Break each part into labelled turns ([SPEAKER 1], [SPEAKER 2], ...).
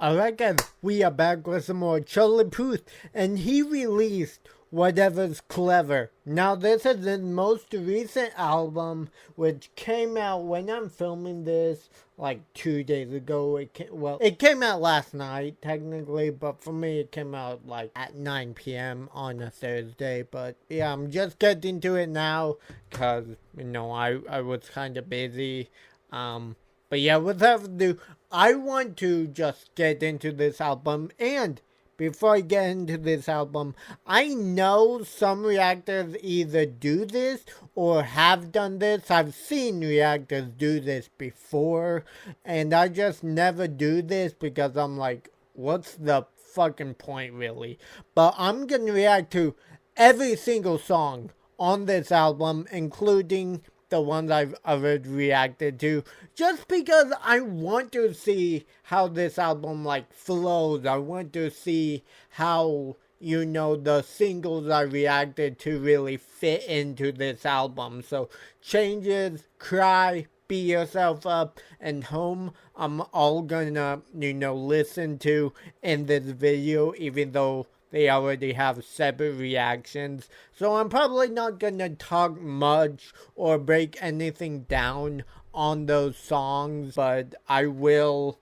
[SPEAKER 1] Alright guys, we are back with some more Charlie Puth, and he released Whatever's Clever. Now this is his most recent album, which came out when I'm filming this, like 2 days ago. It came out last night, technically, but for me it came out like at 9 p.m. on a Thursday. But yeah, I'm just getting to it now, cause, I was kind of busy. But yeah, without ado, I want to just get into this album, and before I get into this album, I know some reactors either do this or have done this. I've seen reactors do this before, and I just never do this because I'm like, what's the fucking point really? But I'm gonna react to every single song on this album, including the ones I've already reacted to, just because I want to see how this album flows. I want to see how, the singles I reacted to really fit into this album. So Changes, Cry, Beat Yourself Up, and Home, I'm all gonna, listen to in this video, even though they already have separate reactions. So I'm probably not gonna talk much or break anything down on those songs, but I will,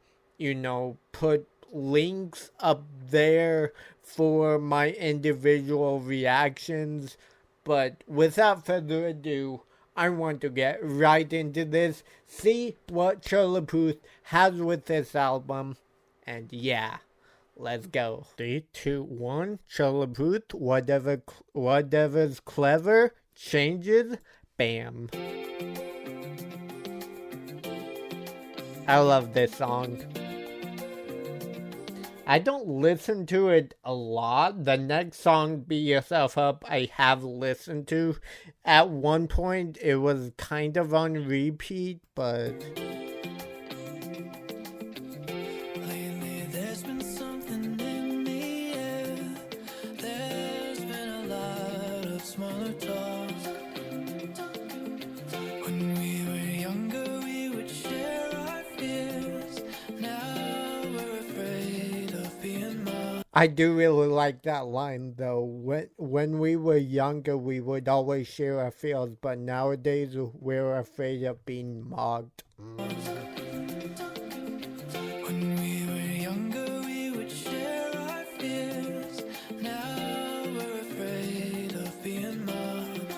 [SPEAKER 1] put links up there for my individual reactions. But without further ado, I want to get right into this, see what Charlie Puth has with this album, and yeah. Let's go. 3, 2, 1. Charlie Puth, whatever's clever, changes, bam. I love this song. I don't listen to it a lot. The next song, Beat Yourself Up, I have listened to. At one point, it was kind of on repeat, but I do really like that line though. When we were younger, we would always share our fears, but nowadays we're afraid of being mocked. When we were younger, we would share our fears. Now we're afraid of being mocked.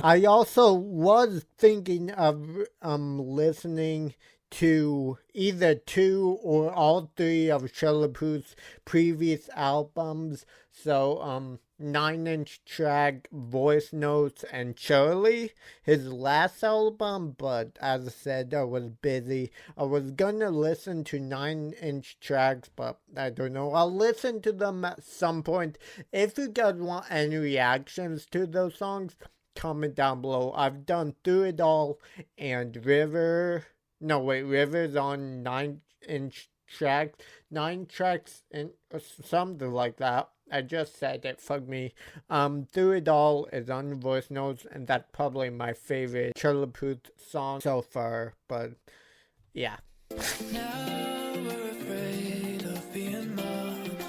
[SPEAKER 1] I also was thinking of listening to either 2 or all 3 of Charlie Puth's previous albums. So 9-inch track, Voice Notes, and Charlie, his last album. But as I said, I was busy. I was gonna listen to 9-inch tracks, but I don't know. I'll listen to them at some point. If you guys want any reactions to those songs, comment down below. I've done Through It All and River's on 9-inch tracks, 9 tracks, and something like that. I just said it, fuck me. Through It All is on Voice Notes, and that's probably my favorite Charlie Puth song so far, but yeah. Now we're afraid of being mocked.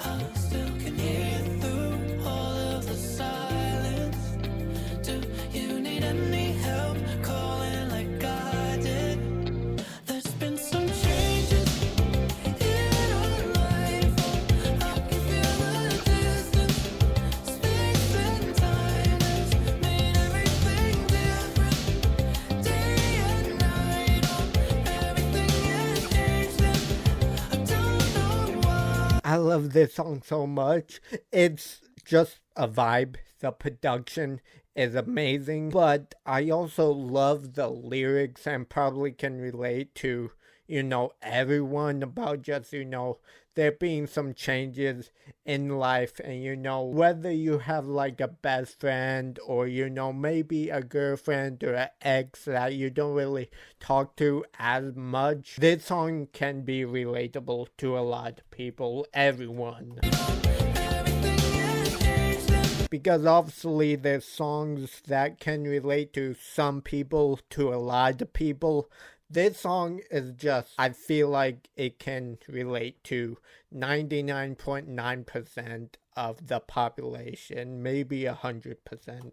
[SPEAKER 1] I still can hear through all of the silence. Do you need any help calling like I did? There's been some changes in our life. I can feel the distance. Space and time has made everything different. Day and night, everything has changed and I don't know why. I love this song so much. It's just a vibe. The production is amazing, but I also love the lyrics and probably can relate to, everyone about just, there being some changes in life, and whether you have like a best friend or maybe a girlfriend or an ex that you don't really talk to as much, this song can be relatable to a lot of people, everyone. Because obviously there's songs that can relate to some people, to a lot of people. This song is just, I feel like it can relate to 99.9% of the population, maybe 100%.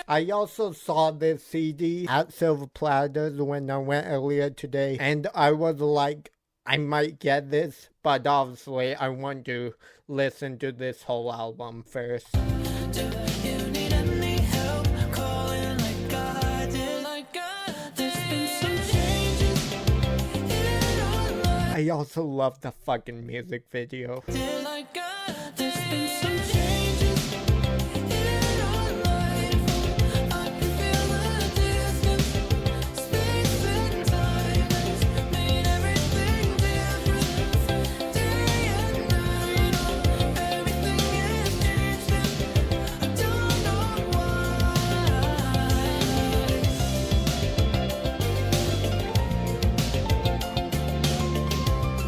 [SPEAKER 1] I also saw this CD at Silver Platters when I went earlier today, and I was like, I might get this, but obviously I want to listen to this whole album first. I also love the fucking music video.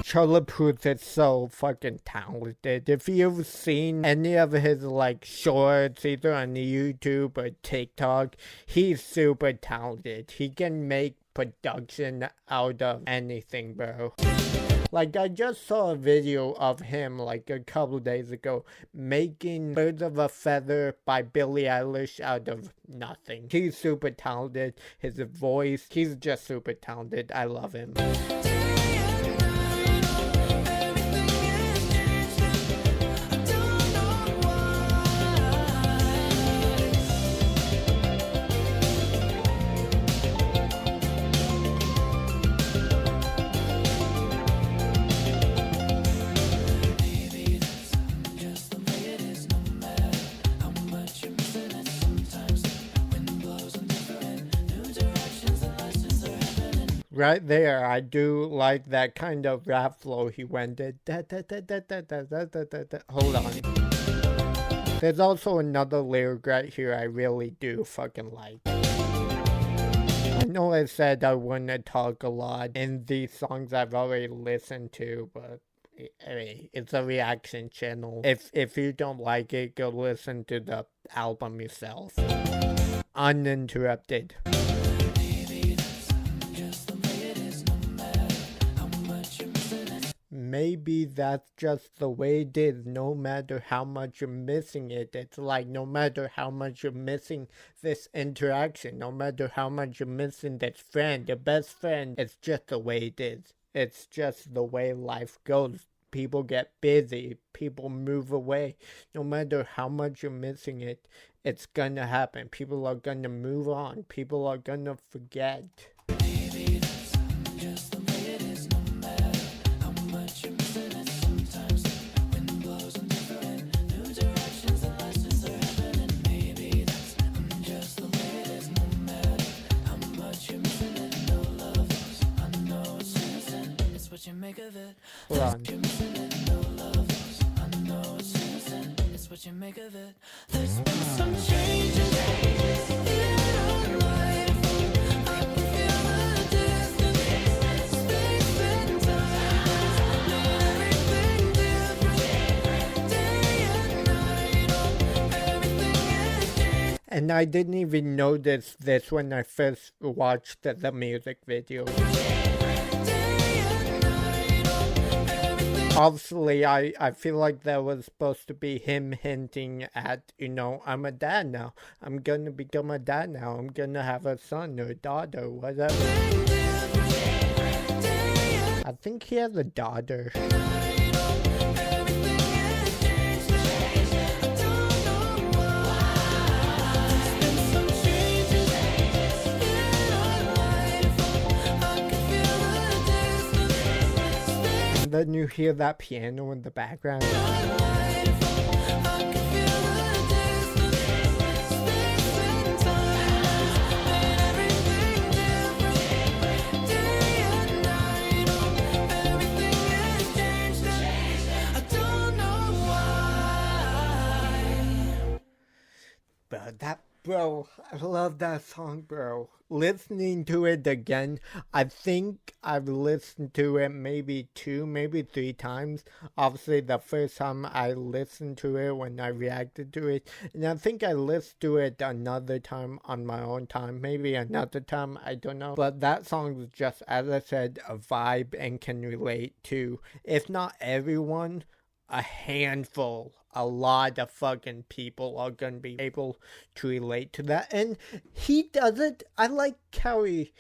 [SPEAKER 1] Charlie Puth is so fucking talented. If you've seen any of his like shorts, either on YouTube or TikTok, he's super talented. He can make production out of anything, bro. Like, I just saw a video of him like a couple days ago making Birds of a Feather by Billie Eilish out of nothing. He's super talented. His voice, he's just super talented. I love him. Right there, I do like that kind of rap flow he went in. Hold on. There's also another lyric right here I really do fucking like. I know I said I wouldn't talk a lot in these songs I've already listened to, but hey, it's a reaction channel. If you don't like it, go listen to the album yourself. Uninterrupted. Maybe that's just the way it is, no matter how much you're missing it. It's like, no matter how much you're missing this interaction, no matter how much you're missing this friend, your best friend, it's just the way it is. It's just the way life goes. People get busy, people move away. No matter how much you're missing it, it's gonna happen. People are gonna move on. People are gonna forget. Maybe that's just the way it is, no matter how much you're missing it. Sometimes the wind blows in different new directions and life is happening. Maybe that's just the way it is, no matter how much you're missing it. No love, I know it's innocent. It's what you make of it. Hold on. You're missing it. No love, I know it's innocent. It's what you make of it. There's been some changes in our life. And I didn't even notice this when I first watched the music video. Obviously, I feel like that was supposed to be him hinting at, you know, I'm a dad now. I'm gonna become a dad now. I'm gonna have a son or a daughter, or whatever. I think he has a daughter. Then you hear that piano in the background. Bro, I love that song, bro. Listening to it again, I think I've listened to it maybe 2, maybe 3 times. Obviously, the first time I listened to it when I reacted to it, and I think I listened to it another time on my own time, maybe another time, I don't know. But that song is just, as I said, a vibe and can relate to, if not everyone, a handful, a lot of fucking people are gonna be able to relate to that. And he does it. I like how he,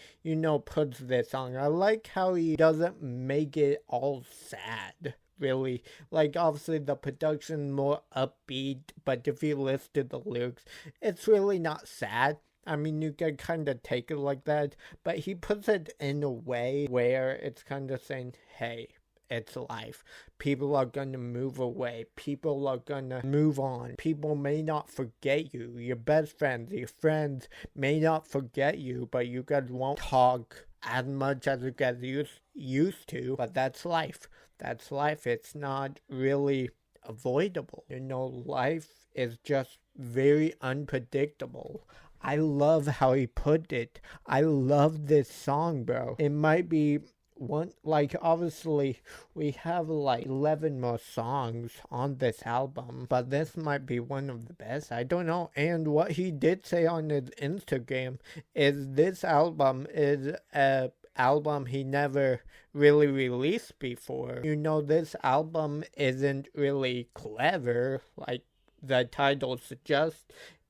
[SPEAKER 1] puts this on. I like how he doesn't make it all sad, really. Like, obviously the production more upbeat, but if you listen to the lyrics, it's really not sad. I mean, you can kind of take it like that, but he puts it in a way where it's kind of saying, hey, it's life. People are gonna move away. People are gonna move on. People may not forget you. Your best friends, your friends may not forget you, but you guys won't talk as much as you guys used to. But that's life. That's life. It's not really avoidable. Life is just very unpredictable. I love how he put it. I love this song, bro. It might be obviously we have 11 more songs on this album, but this might be one of the best. I don't know. And what he did say on his Instagram is this album is a album he never really released before. This album isn't really clever like the title suggests.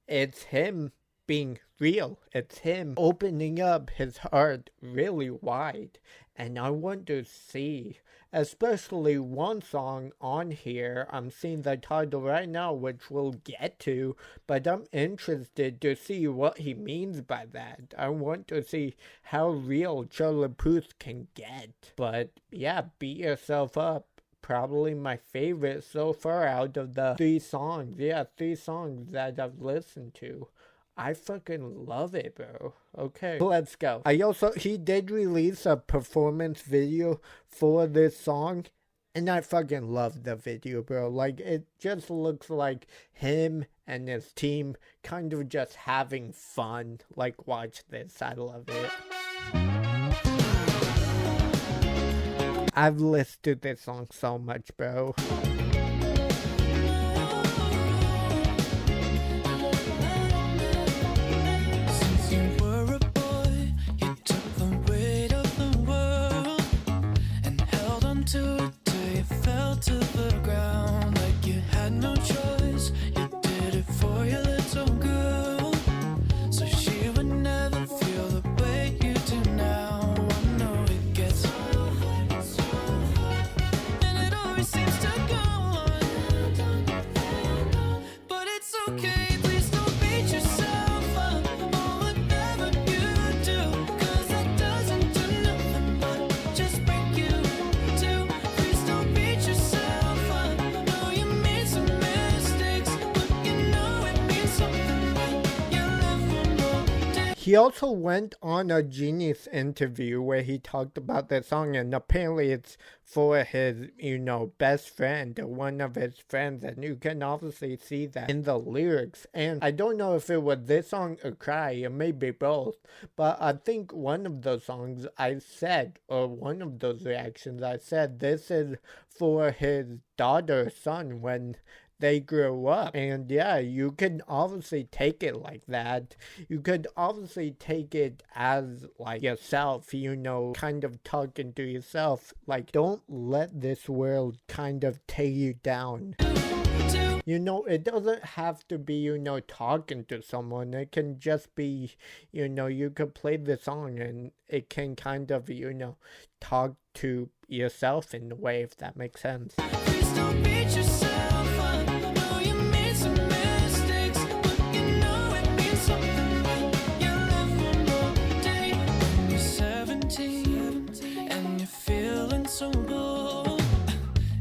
[SPEAKER 1] It's him being real. It's him opening up his heart really wide. And I want to see, especially one song on here, I'm seeing the title right now, which we'll get to, but I'm interested to see what he means by that. I want to see how real Charlie Puth can get. But yeah, Beat Yourself Up, probably my favorite so far out of the 3 songs. Yeah, 3 songs that I've listened to. I fucking love it, bro. Okay, let's go. He did release a performance video for this song, and I fucking love the video, bro. Like, it just looks like him and his team kind of just having fun. Like, watch this. I love it. I've listened to this song so much, bro. He also went on a Genius interview where he talked about this song, and apparently it's for his, best friend, or one of his friends, and you can obviously see that in the lyrics. And I don't know if it was this song or Cry, it may be both, but I think one of those songs I said, or one of those reactions I said, this is for his daughter or son when they grew up. And yeah, you can obviously take it like that. You could obviously take it as like yourself, kind of talking to yourself. Like, don't let this world kind of take you down. It doesn't have to be, talking to someone. It can just be, you could play the song and it can kind of, talk to yourself in a way, if that makes sense. Please don't beat yourself up. No, you made some mistakes, but it means something when you live one more day. When you're 17 and you're feeling so bold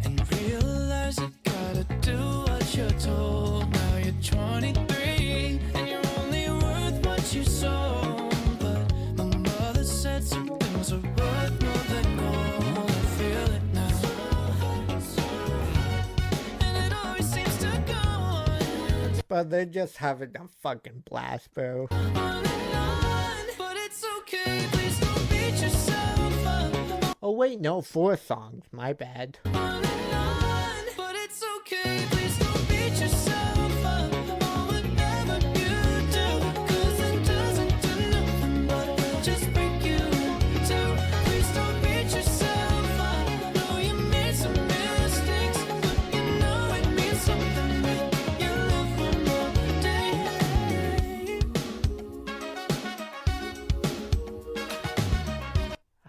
[SPEAKER 1] and realize you gotta do what you're told. Now you're 23 and you're only worth what you sold. But my mother said some things are worth more than gold. I feel it now. But they're just having a fucking blast, bro. Oh wait, no, 4 songs, my bad.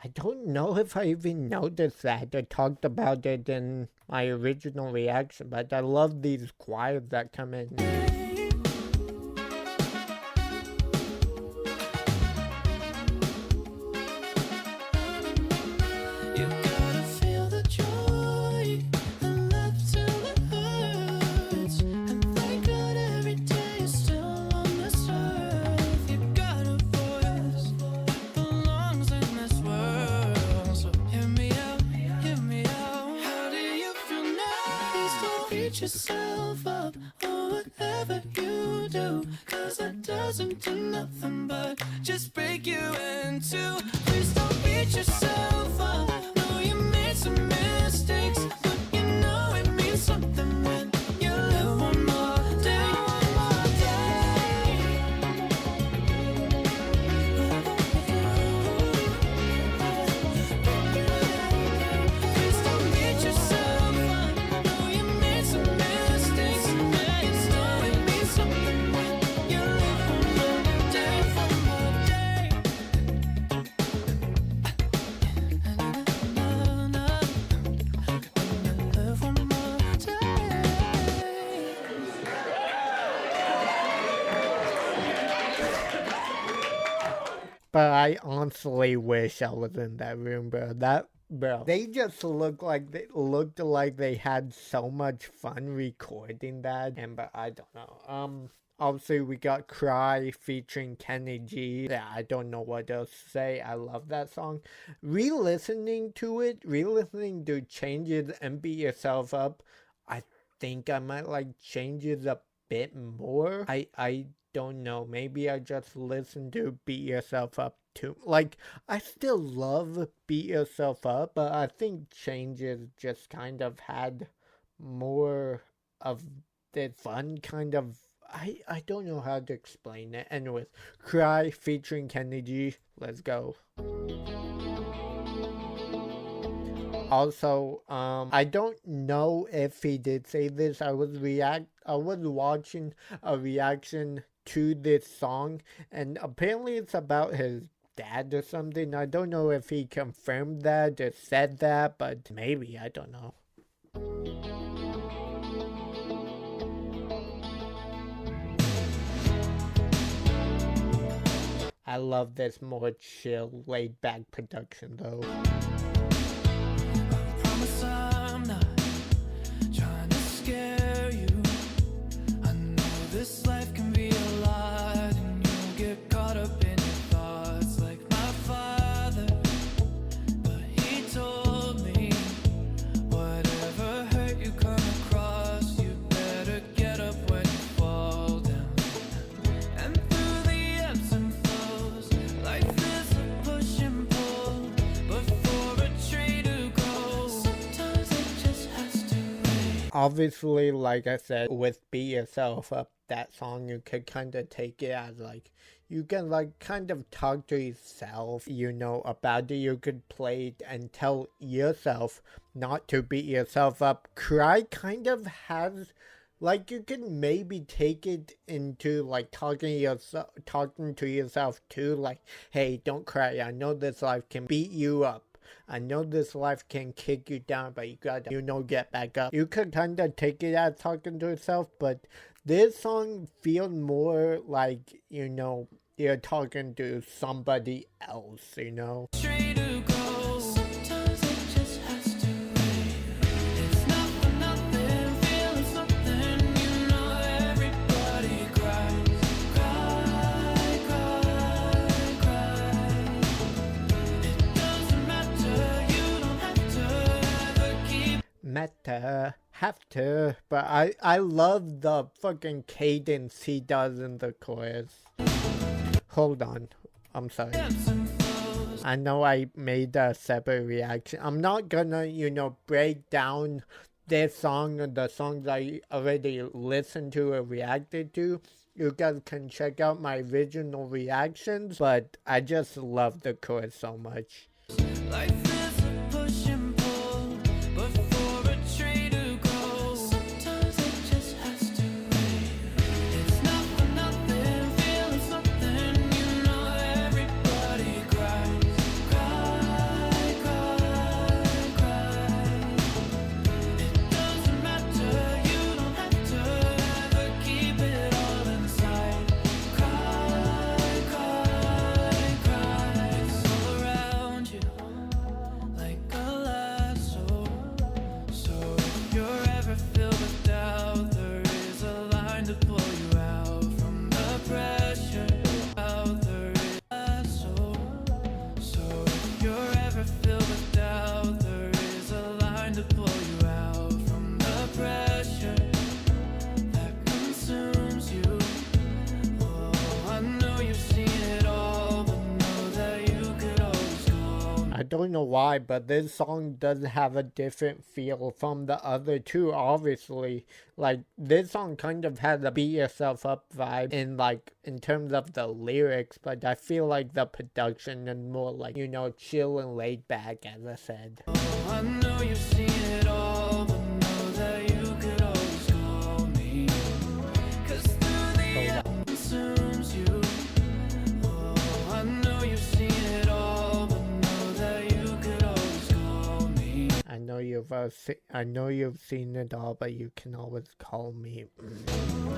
[SPEAKER 1] I don't know if I even noticed that or talked about it in my original reaction, but I love these choirs that come in.
[SPEAKER 2] Yourself up or whatever you do, cause that doesn't do nothing but just break you in two. Please don't beat yourself up. No, you made some mistakes, but you know it means something when you live one more day, one more day. Please don't beat yourself up. No, you made some mistakes, and it's not it means something when you live one more day, one more day. Live one more day.
[SPEAKER 1] But I honestly wish I was in that room, bro. Bro, they just looked like they had so much fun recording that. But I don't know. Obviously we got Cry featuring Kenny G. Yeah, I don't know what else to say. I love that song. Re-listening to Changes and Beat Yourself Up, I think I might like Changes a bit more. I don't know. Maybe I just listened to Beat Yourself Up too. Like, I still love Beat Yourself Up, but I think Changes just kind of had more of the fun kind of. I don't know how to explain it. Anyways, Cry featuring Kenny G. Let's go. Also, I don't know if he did say this. I was watching a reaction to this song, and apparently it's about his dad or something. I don't know if he confirmed that or said that, but maybe, I don't know. I love this more chill, laid back production though.
[SPEAKER 2] I promise I'm not trying to scare you. I know this life can be a lot, and you'll get caught up in your thoughts like my father. But he told me, whatever hurt you come across, you better get up when you fall down. And through the ebbs and flows, life is a push and pull. But for a tree to grow, sometimes it just has to rain.
[SPEAKER 1] Obviously, like I said, with Beat Yourself Up, that song, you could kind of take it as like, you can like kind of talk to yourself, you know, about it. You could play it and tell yourself not to beat yourself up. Cry kind of has, like, you can maybe take it into like talking to yourself too, like, hey, don't cry. I know this life can beat you up. I know this life can kick you down, but you gotta, get back up. You could kind of take it as talking to yourself, but this song feels more like, you're talking to somebody else,
[SPEAKER 2] Tree to grow, sometimes it just has to rain. It's not for nothing, feeling something, everybody cries. Cry, cry, cry. It doesn't matter, you don't have to ever keep.
[SPEAKER 1] Matter Have to, but I love the fucking cadence he does in the chorus. Hold on. I'm sorry. I know I made a separate reaction. I'm not gonna, break down this song and the songs I already listened to or reacted to. You guys can check out my original reactions, but I just love the chorus so much.
[SPEAKER 2] Life is a push and pull, but for a tree to grow, sometimes it just has to rain. It's not for nothing, feeling something, everybody cries. Cry, cry, cry. It doesn't matter, you don't have to ever keep it all inside. Cry, cry, cry. It's all around you, like a lasso. So if you're ever filled with doubt, there is a line to pull you out from the pressure. Out there is a lasso. So if you're ever filled with doubt, there is a line to pull you out from the pressure that consumes you. Oh, I know you've seen it all, but know that you could always call me.
[SPEAKER 1] I don't know why, but this song does have a different feel from the other two, obviously. Like, this song kind of has a beat yourself up vibe in terms of the lyrics, but I feel like the production is more like, chill and laid back, as I said.
[SPEAKER 2] Oh, I know you've seen it all, but know that you could always call me. 'Cause through the
[SPEAKER 1] Hold on.
[SPEAKER 2] consumes you. Oh, I know you've seen it all, but know that you could always call me.
[SPEAKER 1] I know you've seen it all, but you can always call me.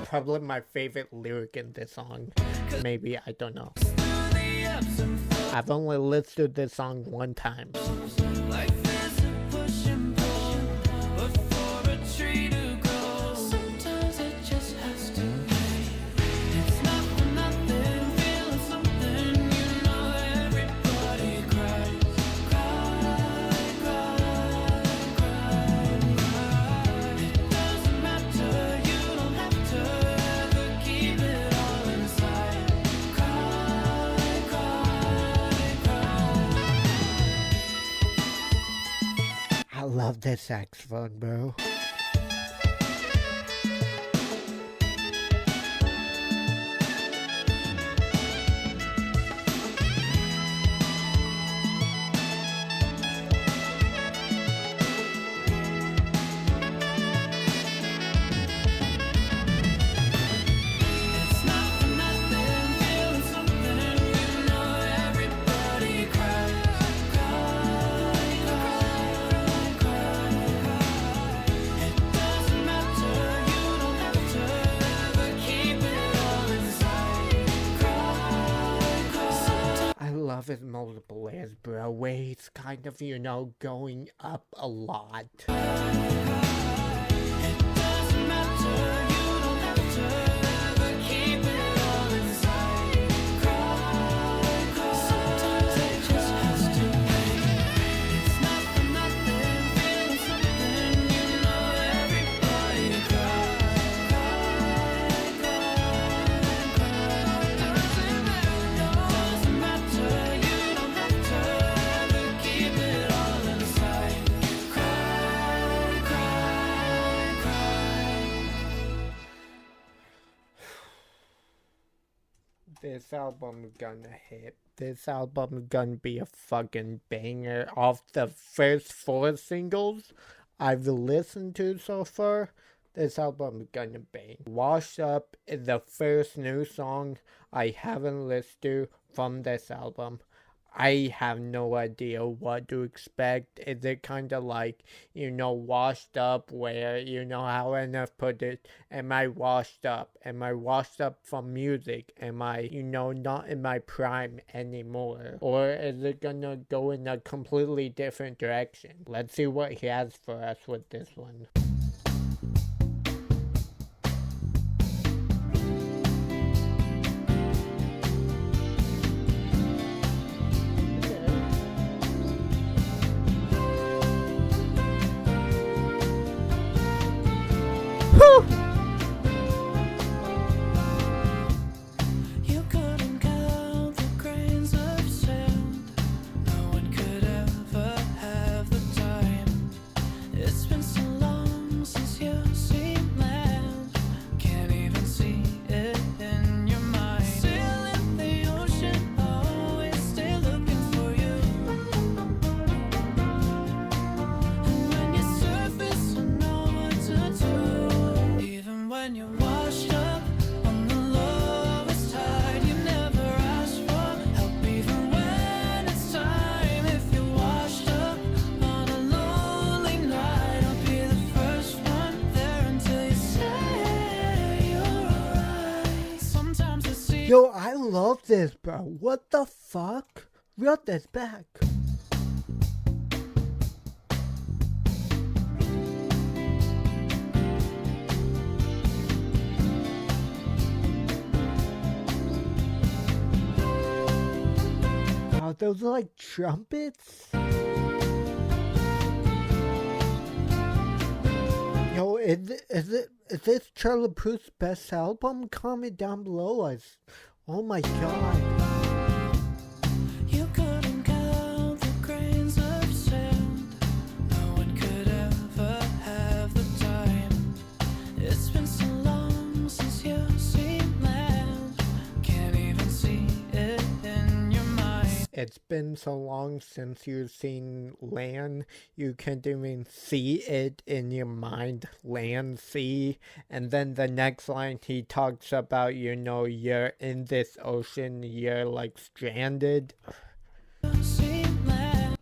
[SPEAKER 1] Probably my favorite lyric in this song. Maybe, I don't know.
[SPEAKER 2] Through the ebbs and flows,
[SPEAKER 1] I've only listened to this song one time.
[SPEAKER 2] life is a push and pull, but for a tree to grow, sometimes it just has to rain. It's not for nothing, feeling something, everybody cries. Cry, cry, cry, cry. It doesn't matter, you don't have to ever keep it all inside. Cry, cry, cry.
[SPEAKER 1] I love this saxophone, bro.
[SPEAKER 2] It's not for nothing, feeling something, everybody cries. Cry, cry, cry. It doesn't matter, you don't have to ever keep it all inside. Cry, cry.
[SPEAKER 1] I love his multiple layers, bro, where he's kind of, going up a lot.
[SPEAKER 2] It doesn't matter, you don't have to ever keep it all inside. Cry, cry. Sometimes it just has to rain. It's not for nothing, feeling something, everybody cries. Cry, cry, cry. Doesn't matter, you don't have to ever keep it all inside. Cry, cry, cry.
[SPEAKER 1] This album is gonna hit. This album is gonna be a fucking banger. Off the first 4 singles I've listened to so far, this album is gonna bang. Washed Up is the first new song I haven't listened to from this album. I have no idea what to expect. Is it kind of like, washed up where, how NF put it, am I washed up? Am I washed up from music? Am I, not in my prime anymore? Or is it gonna go in a completely different direction? Let's see what he has for us with this one. Yo, I love this, bro. What the fuck? Run this back. Oh, those are like trumpets? Yo, is this Charlie Puth's best album? Comment down below. Oh my god.
[SPEAKER 2] You couldn't count the grains of sand. No one could ever have the time. It's been so long since you've seen land. Can't even see it in your mind.
[SPEAKER 1] It's been so long since you've seen land, you can't even see it in your mind. Land, see. And then the next line he talks about, you know, you're in this ocean, you're like stranded.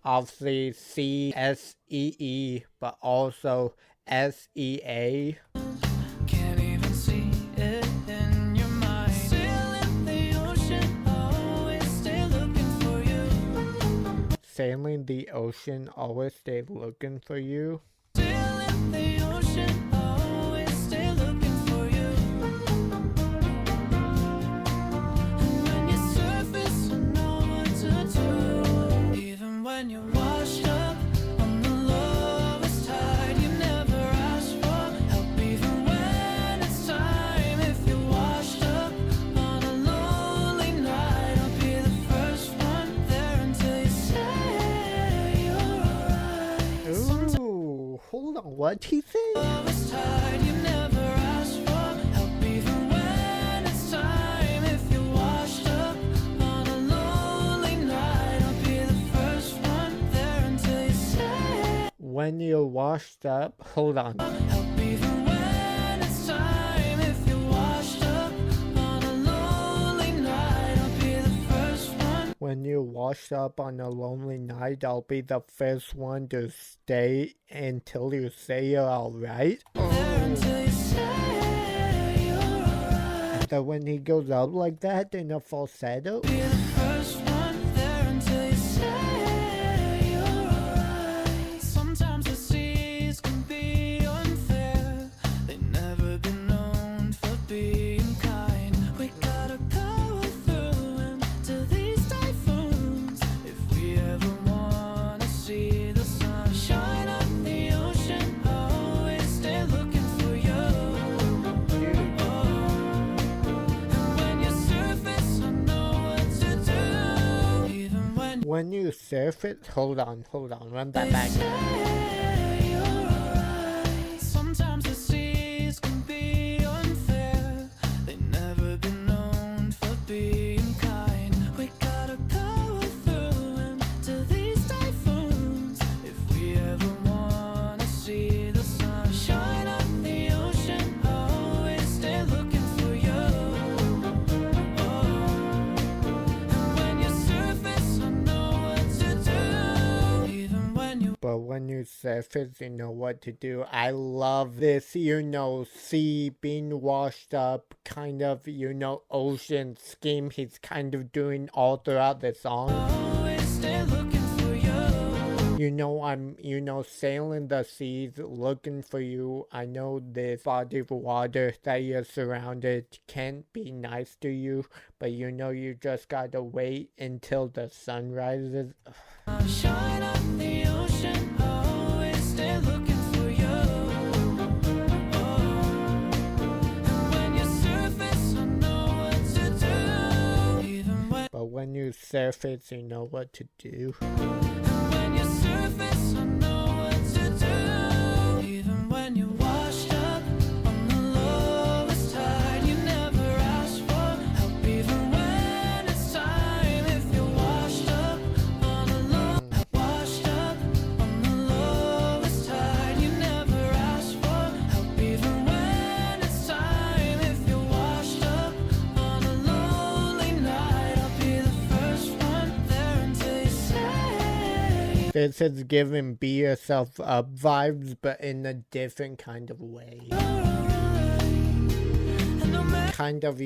[SPEAKER 1] Obviously C-S-E-E, but also S-E-A.
[SPEAKER 2] Can't even see it in your mind. Sail in the ocean, always stay looking for you.
[SPEAKER 1] Sailing the ocean, always stay looking for you.
[SPEAKER 2] Sail in the ocean, always stay looking for you. And when you surface, I know what to do. Even when you're washed up on the lowest tide, you never ask for help. Even when it's time, if you're washed up on a lonely night, I'll be the first one there until you say you're alright.
[SPEAKER 1] Ooh, hold on, what'd he say?
[SPEAKER 2] Lowest tide, you never ask for help. Even when it's time, if you're washed up on a lonely night, I'll be the first one there until you say
[SPEAKER 1] When you're washed up, hold on.
[SPEAKER 2] help. Even when it's time, if you're washed up on a lonely night, I'll be the first one.
[SPEAKER 1] When you're washed up on a lonely night, I'll be the first one to stay until you say you're alright.
[SPEAKER 2] There until you say you're alright.
[SPEAKER 1] So when he goes up like that in a falsetto,
[SPEAKER 2] Be the first one there until you say you're alright. Sometimes the seas can be unfair. They've never been known for being kind. We gotta go through into these typhoons if we ever wanna see the sun shine on the ocean. Always stay looking for you. And when you surface, I know what to do. Even
[SPEAKER 1] when you surface, hold on, run that back.
[SPEAKER 2] say you're alright. Sometimes the seas can be unfair. They've never been known for being kind. We gotta go through into these typhoons if we ever wanna see the sun shine on the ocean. Always stay looking for you. And when you surface, I know what to do. Even when you
[SPEAKER 1] But when you surface, you know what to do. I love this, you know, sea being washed up, kind of, you know, ocean scheme he's kind of doing all throughout the song.
[SPEAKER 2] always stay looking for you.
[SPEAKER 1] You know, I'm, you know, sailing the seas, looking for you. I know this body of water that you're surrounded can't be nice to you, but you know you just gotta wait until the sun rises.
[SPEAKER 2] Shine on the ocean, always stay looking for you. And when you surface, I know what to do. Even
[SPEAKER 1] But when you surface, you know what to do.
[SPEAKER 2] when you surface, I know what to do. Even when you're washed up on the lowest tide, you never ask for help. Even when it's time, if you're washed up on a washed up on the lowest tide, you never ask for help. Even when it's time, if you're washed up on a lonely night, I'll be the first one there until you say.
[SPEAKER 1] This is giving Be Yourself Up vibes, but in a different kind of way. kind of,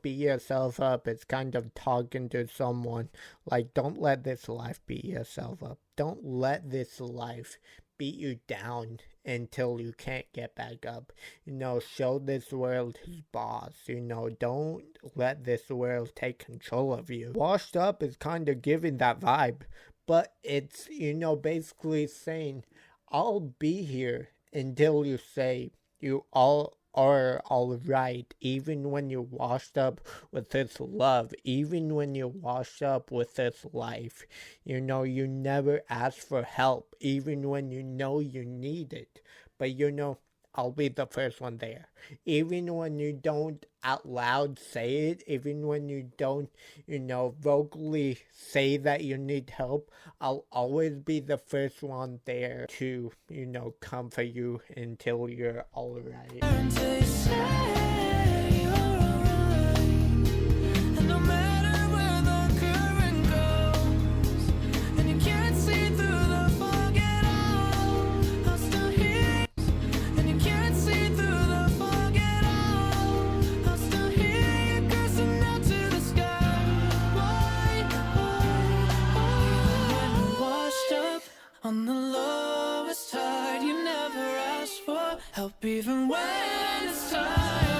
[SPEAKER 1] beat yourself up. It's kind of talking to someone. Like, don't let this life beat yourself up. Don't let this life beat you down until you can't get back up. Show this world who's boss. Don't let this world take control of you. Washed Up is kind of giving that vibe, but it's, basically saying, I'll be here until you say you all are alright, even when you're washed up with this love, even when you're washed up with this life. You never ask for help, even when you know you need it. But I'll be the first one there. Even when you don't out loud say it, even when you don't, vocally say that you need help, I'll always be the first one there to, comfort you until you're alright.
[SPEAKER 2] Until you say you're alright, and no matter where the current goes, and you can't see through the fog at all, I'll still hear. And you can't see through the fog at all, I'll still hear you cursing out to the sky. Why? When you're washed up on the lowest tide, you never asked for help even when it's time.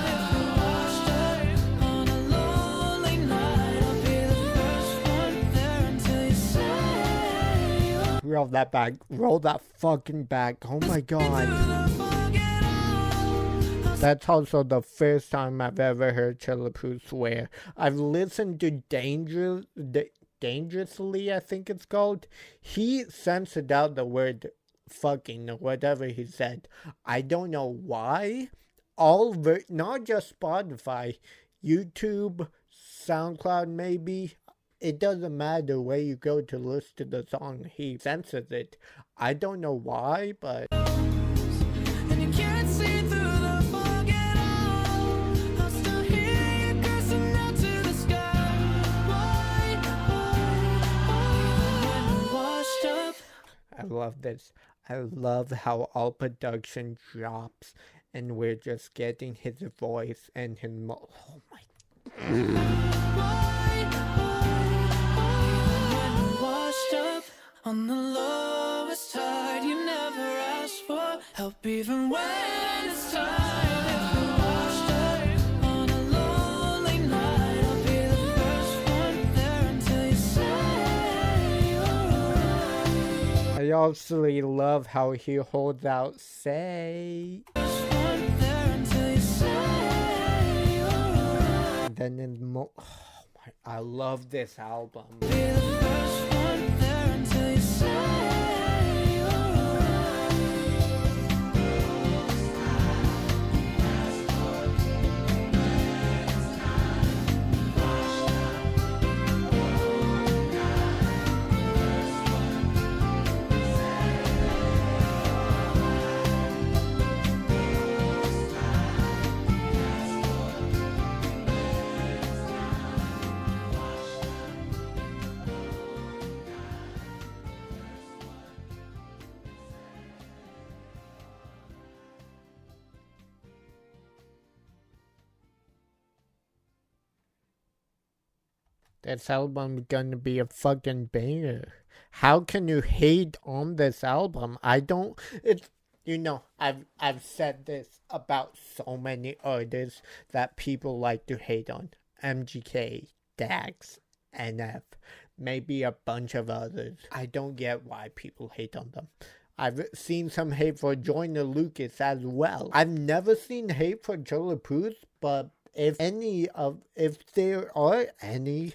[SPEAKER 2] If you're washed up on a lonely night, I'll be the first one there until you say you're
[SPEAKER 1] Roll that back. Roll that fucking back. Oh my god.
[SPEAKER 2] the fog at all.
[SPEAKER 1] That's also the first time I've ever heard Charlie Puth swear. I've listened to Dangerously, I think it's called. He censored out the word fucking or whatever he said. I don't know why. Not just Spotify, YouTube, SoundCloud maybe. It doesn't matter where you go to listen to the song. He censors it. I don't know why, but
[SPEAKER 2] And you can't see through the fog at all, I'll still hear you cursing out to the sky. Why? When you're washed up.
[SPEAKER 1] I love this. I love how all production drops and we're just getting his voice and his oh my.
[SPEAKER 2] When you're washed up on the lowest tide, you never asked for help even when it's time. If you're washed up on a lonely night, I'll be the first one there until you say you're alright.
[SPEAKER 1] I also love how he holds out say.
[SPEAKER 2] First one there until you say you're alright.
[SPEAKER 1] And then I love this album.
[SPEAKER 2] Be the first one there until you say you're alright.
[SPEAKER 1] This album's gonna be a fucking banger. How can you hate on this album? It's, I've said this about so many artists that people like to hate on. MGK, Dax, NF, maybe a bunch of others. I don't get why people hate on them. I've seen some hate for Joyner Lucas as well. I've never seen hate for Charlie Puth, but if there are any,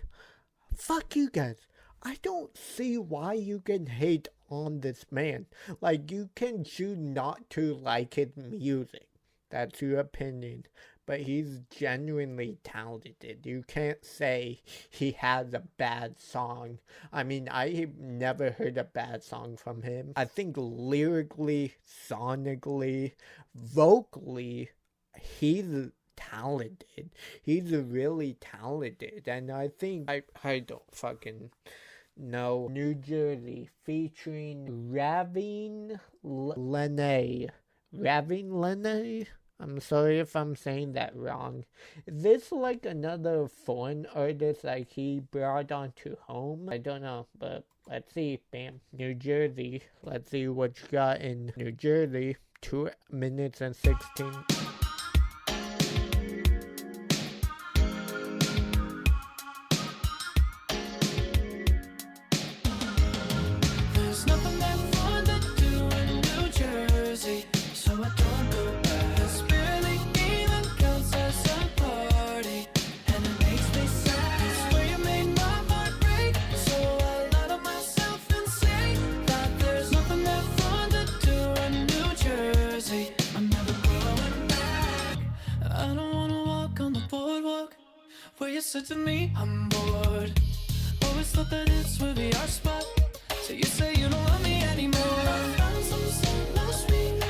[SPEAKER 1] fuck you guys. I don't see why you can hate on this man. Like, you can choose not to like his music. That's your opinion. But he's genuinely talented. You can't say he has a bad song. I mean, I've never heard a bad song from him. I think lyrically, sonically, vocally, he's talented. He's really talented. And I think, I don't fucking know. New Jersey featuring Ravyn Lenae. Ravyn Lenae? I'm sorry if I'm saying that wrong. Is this like another foreign artist like he brought onto home? I don't know, but let's see. Bam. New Jersey. Let's see what you got in New Jersey. 2 minutes and 16.
[SPEAKER 2] There's nothing that fun to do in New Jersey, so I don't go back. This barely even counts as a party, and it makes me sad. It's where you made my heart break, so I lie to myself and say that there's nothing that fun to do in New Jersey. I'm never going back. I don't wanna walk on the boardwalk where you said to me, I'm bored. Always thought that this would be our spot. So you say you don't love me anymore. I found some sun last week,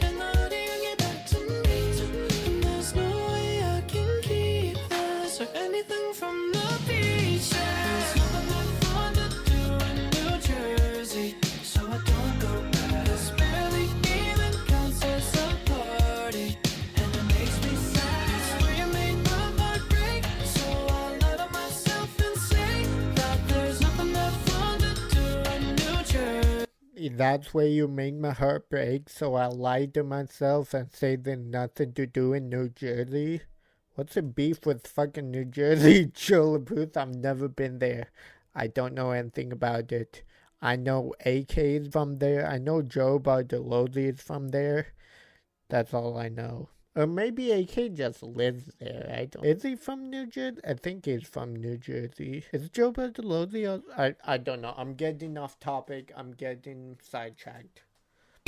[SPEAKER 2] and now you get back to me. And there's no way I can keep this or anything from the beach. There's nothing that fun to do in New Jersey, so I don't go back. This barely even counts as a party, and it makes me sad. It's where you made my heart break, so I lie to myself and say that there's nothing that fun to do in New Jersey.
[SPEAKER 1] That's where you make my heart break, so I lie to myself and say there's nothing to do in New Jersey. What's the beef with fucking New Jersey? Charlie Puth, I've never been there. I don't know anything about it. I know AK is from there. I know Joe Bartolozzi is from there. That's all I know. Or maybe AK just lives there. I don't. Is he from New Jersey? I think he's from New Jersey. Is Joe Bartolozzi? I don't know. I'm getting off topic. I'm getting sidetracked.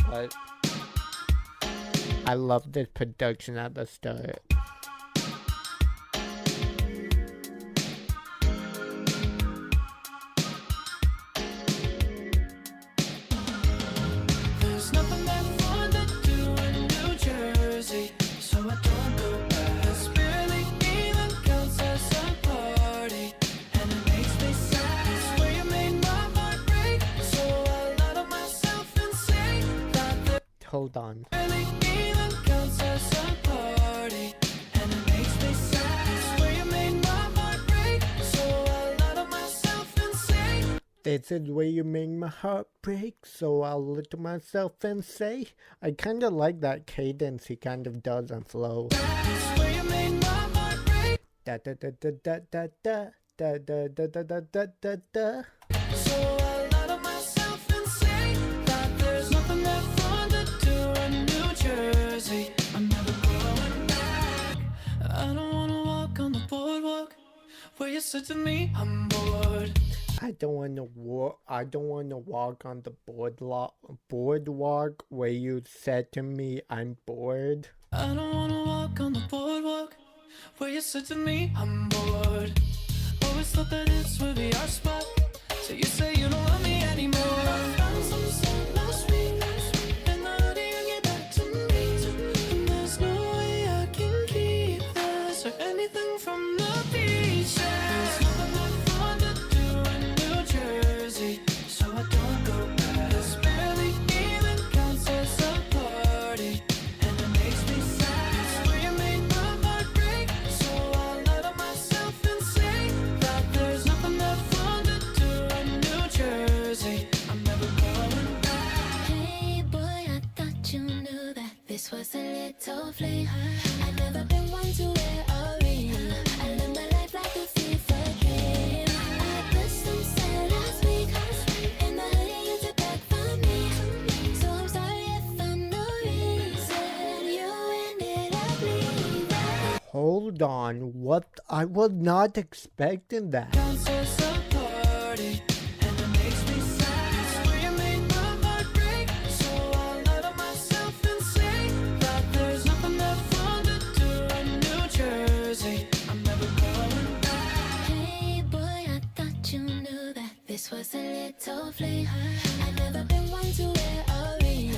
[SPEAKER 1] But I love this production at the start.
[SPEAKER 2] There's nothing that fun to do in New Jersey, so I don't go back. This barely even counts as a party, and it makes me sad. It's where you made my heart break, so I lie to myself and say that there
[SPEAKER 1] Hold on.
[SPEAKER 2] barely even counts as a party, and it makes me sad. It's where you made my heart break, so I lie to myself and say
[SPEAKER 1] This is where you make my heart break, so I'll look to myself and say. I kind of like that cadence he kind of does and flow.
[SPEAKER 2] it's where you made my heart break.
[SPEAKER 1] Da da da da da da da da da da da da da da da.
[SPEAKER 2] So I lie to myself and say that there's nothing that fun to do in New Jersey. I'm never going back. I don't wanna walk on the boardwalk where you said to me, I'm bored.
[SPEAKER 1] I don't want to walk. I don't want to walk on the boardwalk where you said to me, "I'm bored."
[SPEAKER 2] I don't wanna walk on the boardwalk where you said to me, I'm bored. Always thought that this would be our spot. So you say you don't love me anymore. I found some sun last week, and now you get back to me. And there's no way I can keep this or anything from the beach. There's nothing that fun to do in New Jersey, so I don't go back. This barely even counts as a party, and it makes me sad. It's where you made my heart break, so I lie to myself and say that there's nothing that fun to do in New Jersey. I'm never going back.
[SPEAKER 3] Hey boy, I thought you knew that this was a little fling. I've never been one to wear a ring. I live my life like a FIFA dream. I put some sand last week, and the honey you took back from me. So I'm sorry if I'm the reason you ended up leaving.
[SPEAKER 1] Hold on, what? I was not expecting that.
[SPEAKER 2] Counts as a party, and it makes me sad. It's where you made my heart break, so I lie to myself and say that there's nothing that fun to do in New Jersey. I'm never going back.
[SPEAKER 3] Hey boy, I thought you knew that this was a little fling. I've never been one to wear a ring.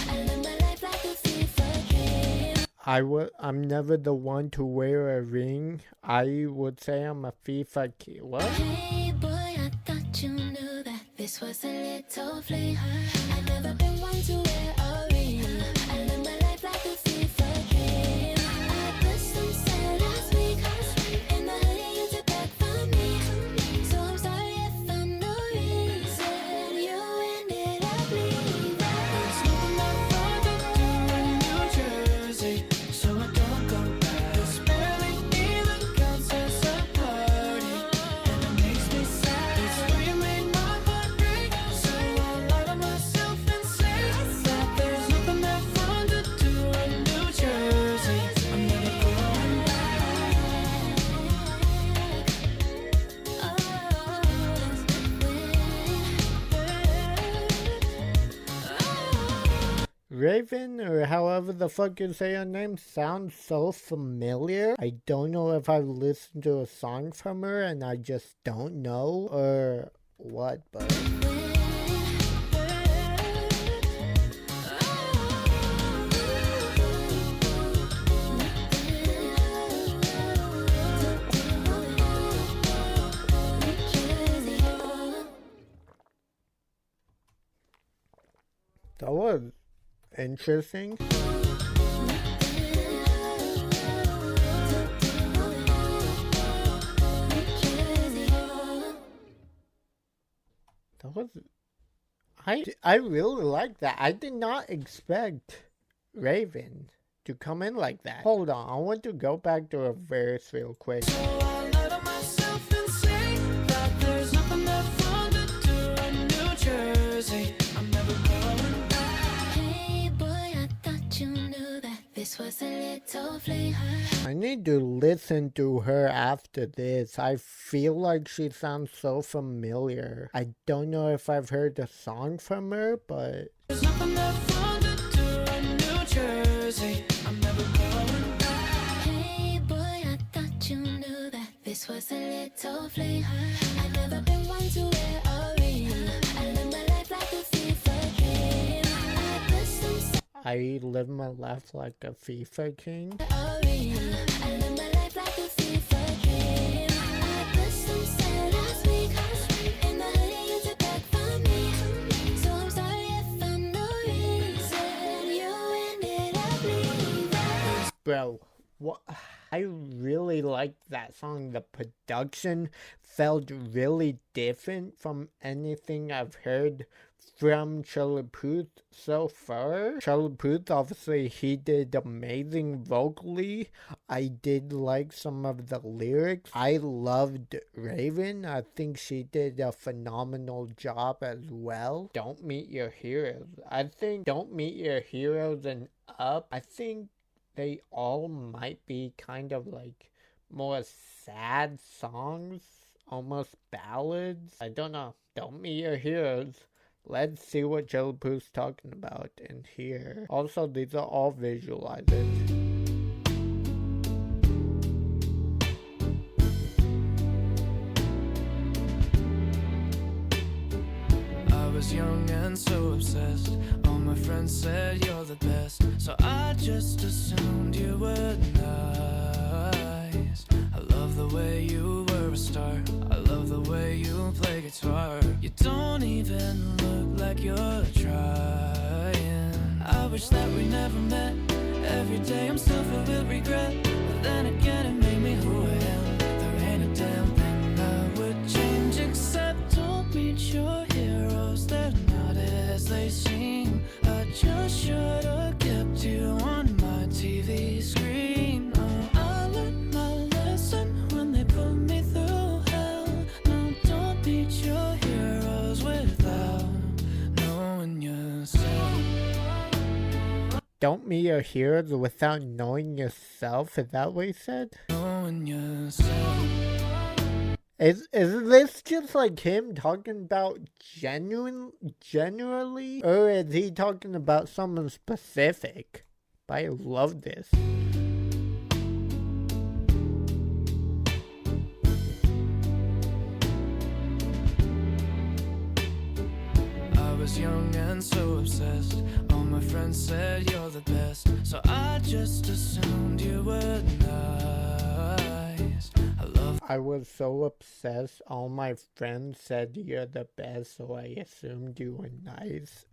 [SPEAKER 3] I live my life like a FIFA dream.
[SPEAKER 1] I'm never the one to wear a ring. I would say I'm a FIFA kid. What?
[SPEAKER 3] Hey boy, I thought you knew that this was a little fling. I've never been one to wear a ring. I live my life like a FIFA dream.
[SPEAKER 1] Ravyn, or however the fuck you say her name, sounds so familiar. I don't know if I've listened to a song from her and I just don't know, or what, but... That was interesting. That was... I really like that. I did not expect Ravyn to come in like that. Hold on, I want to go back to a verse real quick.
[SPEAKER 2] So I lied to myself and say that there's nothing left fun to do in New Jersey. I'm never going back.
[SPEAKER 3] Hey boy, I thought you knew that this was a little fling.
[SPEAKER 1] I need to listen to her after this. I feel like she sounds so familiar. I don't know if I've heard a song from her, but...
[SPEAKER 2] There's nothing left fun to do in New Jersey. I'm never going back.
[SPEAKER 3] Hey boy, I thought you knew that this was a little fling. I've never been one to wear a ring. I live my life like a FIFA king. I put some
[SPEAKER 1] I live my life like a FIFA king.
[SPEAKER 3] a ring. I live my life like a FIFA king. I put some sand last week. In the hoodie you took back from me. So I'm sorry if I'm the reason you ended up leaving.
[SPEAKER 1] Bro, what? I really liked that song. The production felt really different from anything I've heard from Charlie Puth so far. Charlie Puth, obviously, he did amazing vocally. I did like some of the lyrics. I loved Ravyn. I think she did a phenomenal job as well. Don't Meet Your Heroes. I think Don't Meet Your Heroes and Up, I think they all might be kind of like more sad songs, almost ballads. I don't know. Don't Meet Your Heroes. Let's see what Charlie Puth's talking about in here. Also, these are all visualizers.
[SPEAKER 2] I was young and so obsessed. All my friends said you're the best, so I just assumed you were nice. I love the way you were a star. I love the way you play guitar. You don't even look like you're trying. I wish that we never met. Every day I'm still filled with regret, but then again it made me who I am. There ain't a damn thing I would change except don't meet your heroes. They're not as they seem. I just should've kept you on my TV screen. Oh, I learned my lesson when they put me through hell. No, don't meet your heroes without knowing yourself.
[SPEAKER 1] Don't Meet Your Heroes without knowing yourself? Is that what he said?
[SPEAKER 2] Knowing yourself.
[SPEAKER 1] Is this just like him talking about generally? Or is he talking about someone specific? But I love this.
[SPEAKER 2] I was young and so obsessed. All my friends said you're the best, so I just assumed you were nice.
[SPEAKER 1] I was so obsessed. All my friends said you're the best, so I assumed you were nice.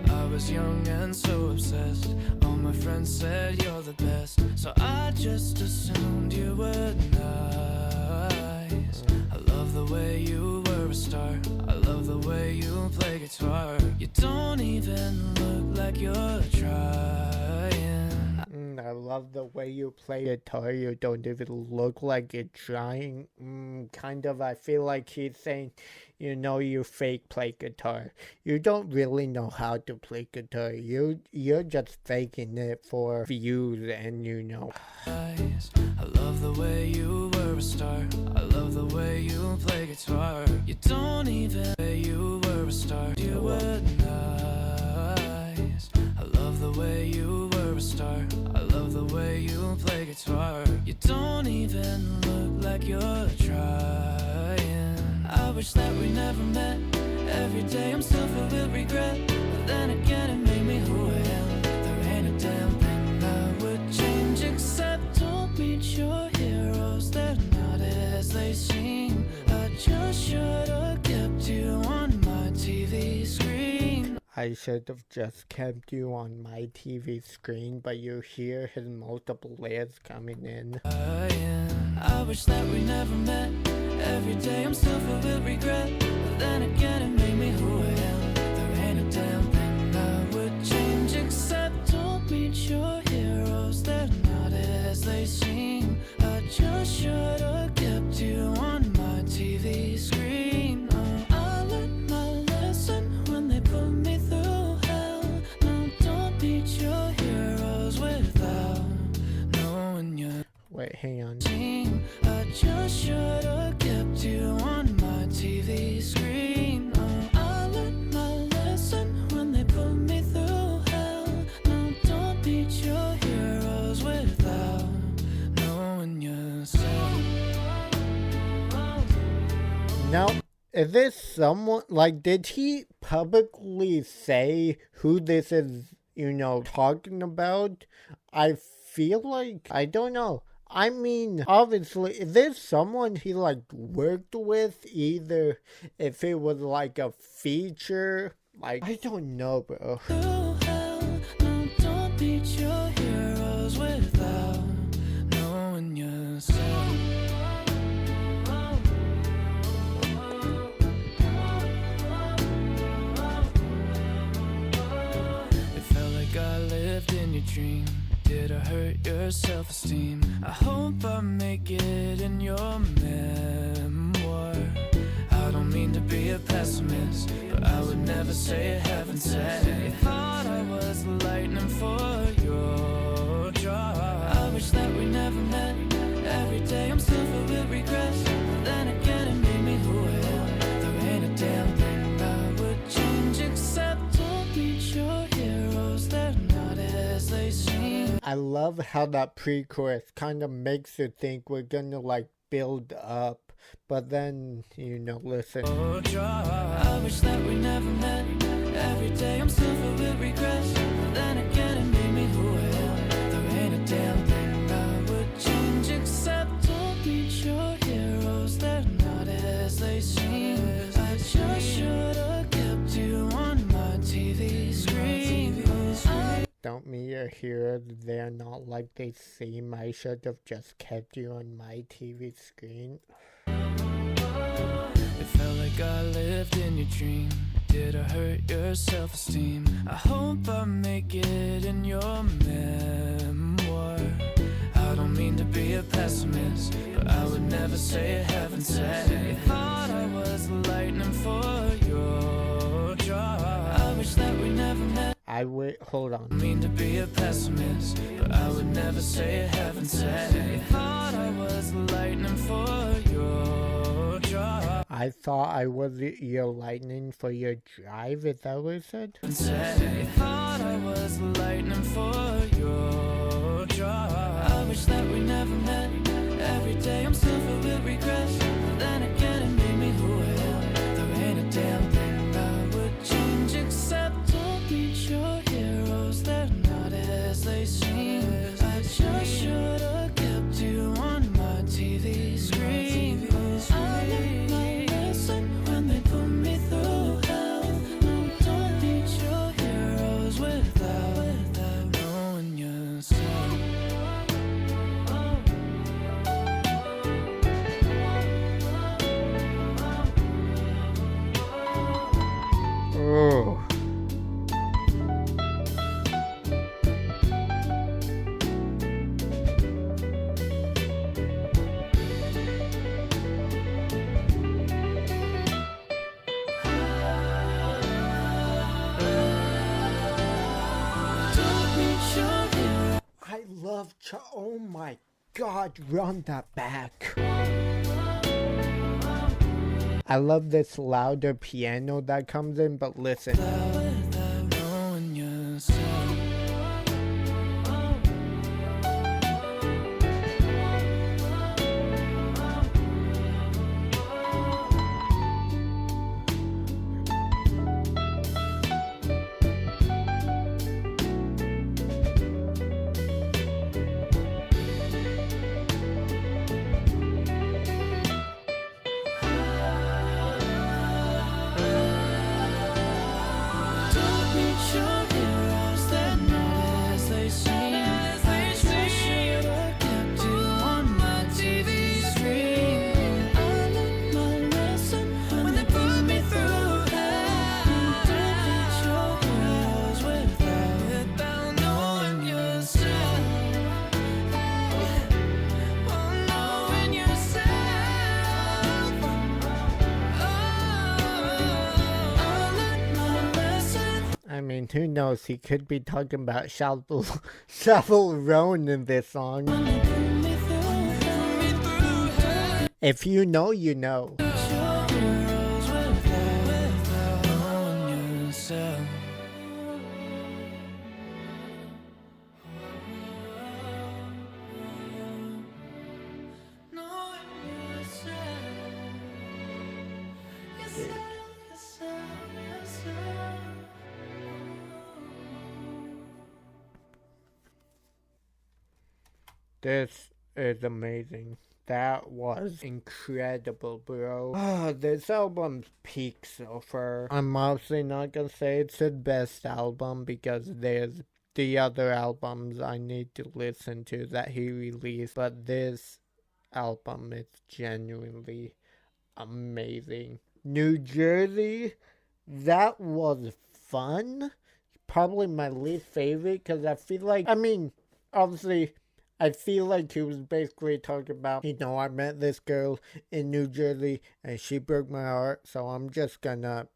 [SPEAKER 2] I was young and so obsessed. All my friends said you're the best, so I just assumed you were nice. I love the way you were a star. I love the way you play guitar. You don't even look like you're trying.
[SPEAKER 1] I love the way you play guitar. You don't even look like you're trying. Kind of, I feel like he's saying, you know, you fake play guitar. You don't really know how to play guitar. You're just faking it for views and you know.
[SPEAKER 2] I I love the way you were a star. I love the way you play guitar. You don't even say you were a star. You were nice. I love the way you were a star. I love the way you play guitar. You don't even look like you're trying. I wish that we never met. Every day I'm still filled with regret, but then again it made me who I am. There ain't a damn thing I would change, except don't meet your heroes. They're not as they seem. I just should've kept you on my TV screen.
[SPEAKER 1] I should have just kept you on my TV screen, but you hear his multiple layers coming in.
[SPEAKER 2] I wish that we never met. Every day I'm still filled with regret, but then again it made me who I am. There ain't a damn thing I would change, except don't meet your heroes. They're not as they seem. I just should've kept you on my TV screen. Oh, I learned my lesson when they put me through hell. No, don't meet your heroes without knowing you.
[SPEAKER 1] Wait, hang on.
[SPEAKER 2] I just should've kept you on my TV screen. Oh, I learned my lesson when they put me through hell. No, don't meet your heroes without knowing yourself.
[SPEAKER 1] Now, is this someone, like, did he publicly say who this is, talking about? I feel like, I don't know. I mean, obviously, is this someone he, worked with? Either if it was, a feature, I don't know, bro.
[SPEAKER 2] Through hell, no, don't meet your heroes without knowing yourself. It felt like I lived in your dream. Did I hurt your self-esteem? I hope I make it in your memoir. I don't mean to be a pessimist, but I would never say it, haven't said it. You thought I was lightning for your job. I wish that we never met. Every day I'm still filled with regrets, but then again it made me who I am. There ain't a damn thing I would change, except don't meet your heroes. They're not as they seem.
[SPEAKER 1] I love how that pre-chorus kind of makes you think we're gonna build up, but then, listen.
[SPEAKER 2] I wish that we never met. Every day I'm still filled with regrets, but then again it made me who I am. There ain't a damn thing I would change, except don't meet your heroes. They're not as they seem. I just should've kept you on my TV screen.
[SPEAKER 1] Don't meet your heroes, they're not like they seem. I should have just kept you on my TV screen.
[SPEAKER 2] It felt like I lived in your dream. Did I hurt your self-esteem? I hope I make it in your memoir. I don't mean to be a pessimist, but I would never say it, haven't said it. You thought I was lightning for your job. I wish that we never met.
[SPEAKER 1] Hold on.
[SPEAKER 2] I mean to be a pessimist, but I would never say it, haven't said it. You thought I was lightning for your job.
[SPEAKER 1] I thought I was your lightning for your drive, is that what it said?
[SPEAKER 2] You thought I was lightning for your job. I wish that we never met. Every day I'm still filled with regrets, but then again it made me who I am. There ain't a damn thing I would change, except don't meet your heroes. They're not as they seem. I just should've kept you on my TV screen. I learned my lesson when they put me through hell. No, don't meet your heroes without knowing yourself.
[SPEAKER 1] Oh. I love oh my God, run that back. I love this louder piano that comes in, but listen.
[SPEAKER 2] Without knowing yourself.
[SPEAKER 1] I mean, who knows? He could be talking about Shovel Roan in this song. If you know, you know. This is amazing. That was incredible, bro. This album's peak so far. I'm obviously not gonna say it's his best album because there's the other albums I need to listen to that he released, but this album is genuinely amazing. New Jersey, that was fun. Probably my least favorite because I feel like, obviously, I feel like he was basically talking about, I met this girl in New Jersey and she broke my heart, so I'm just gonna,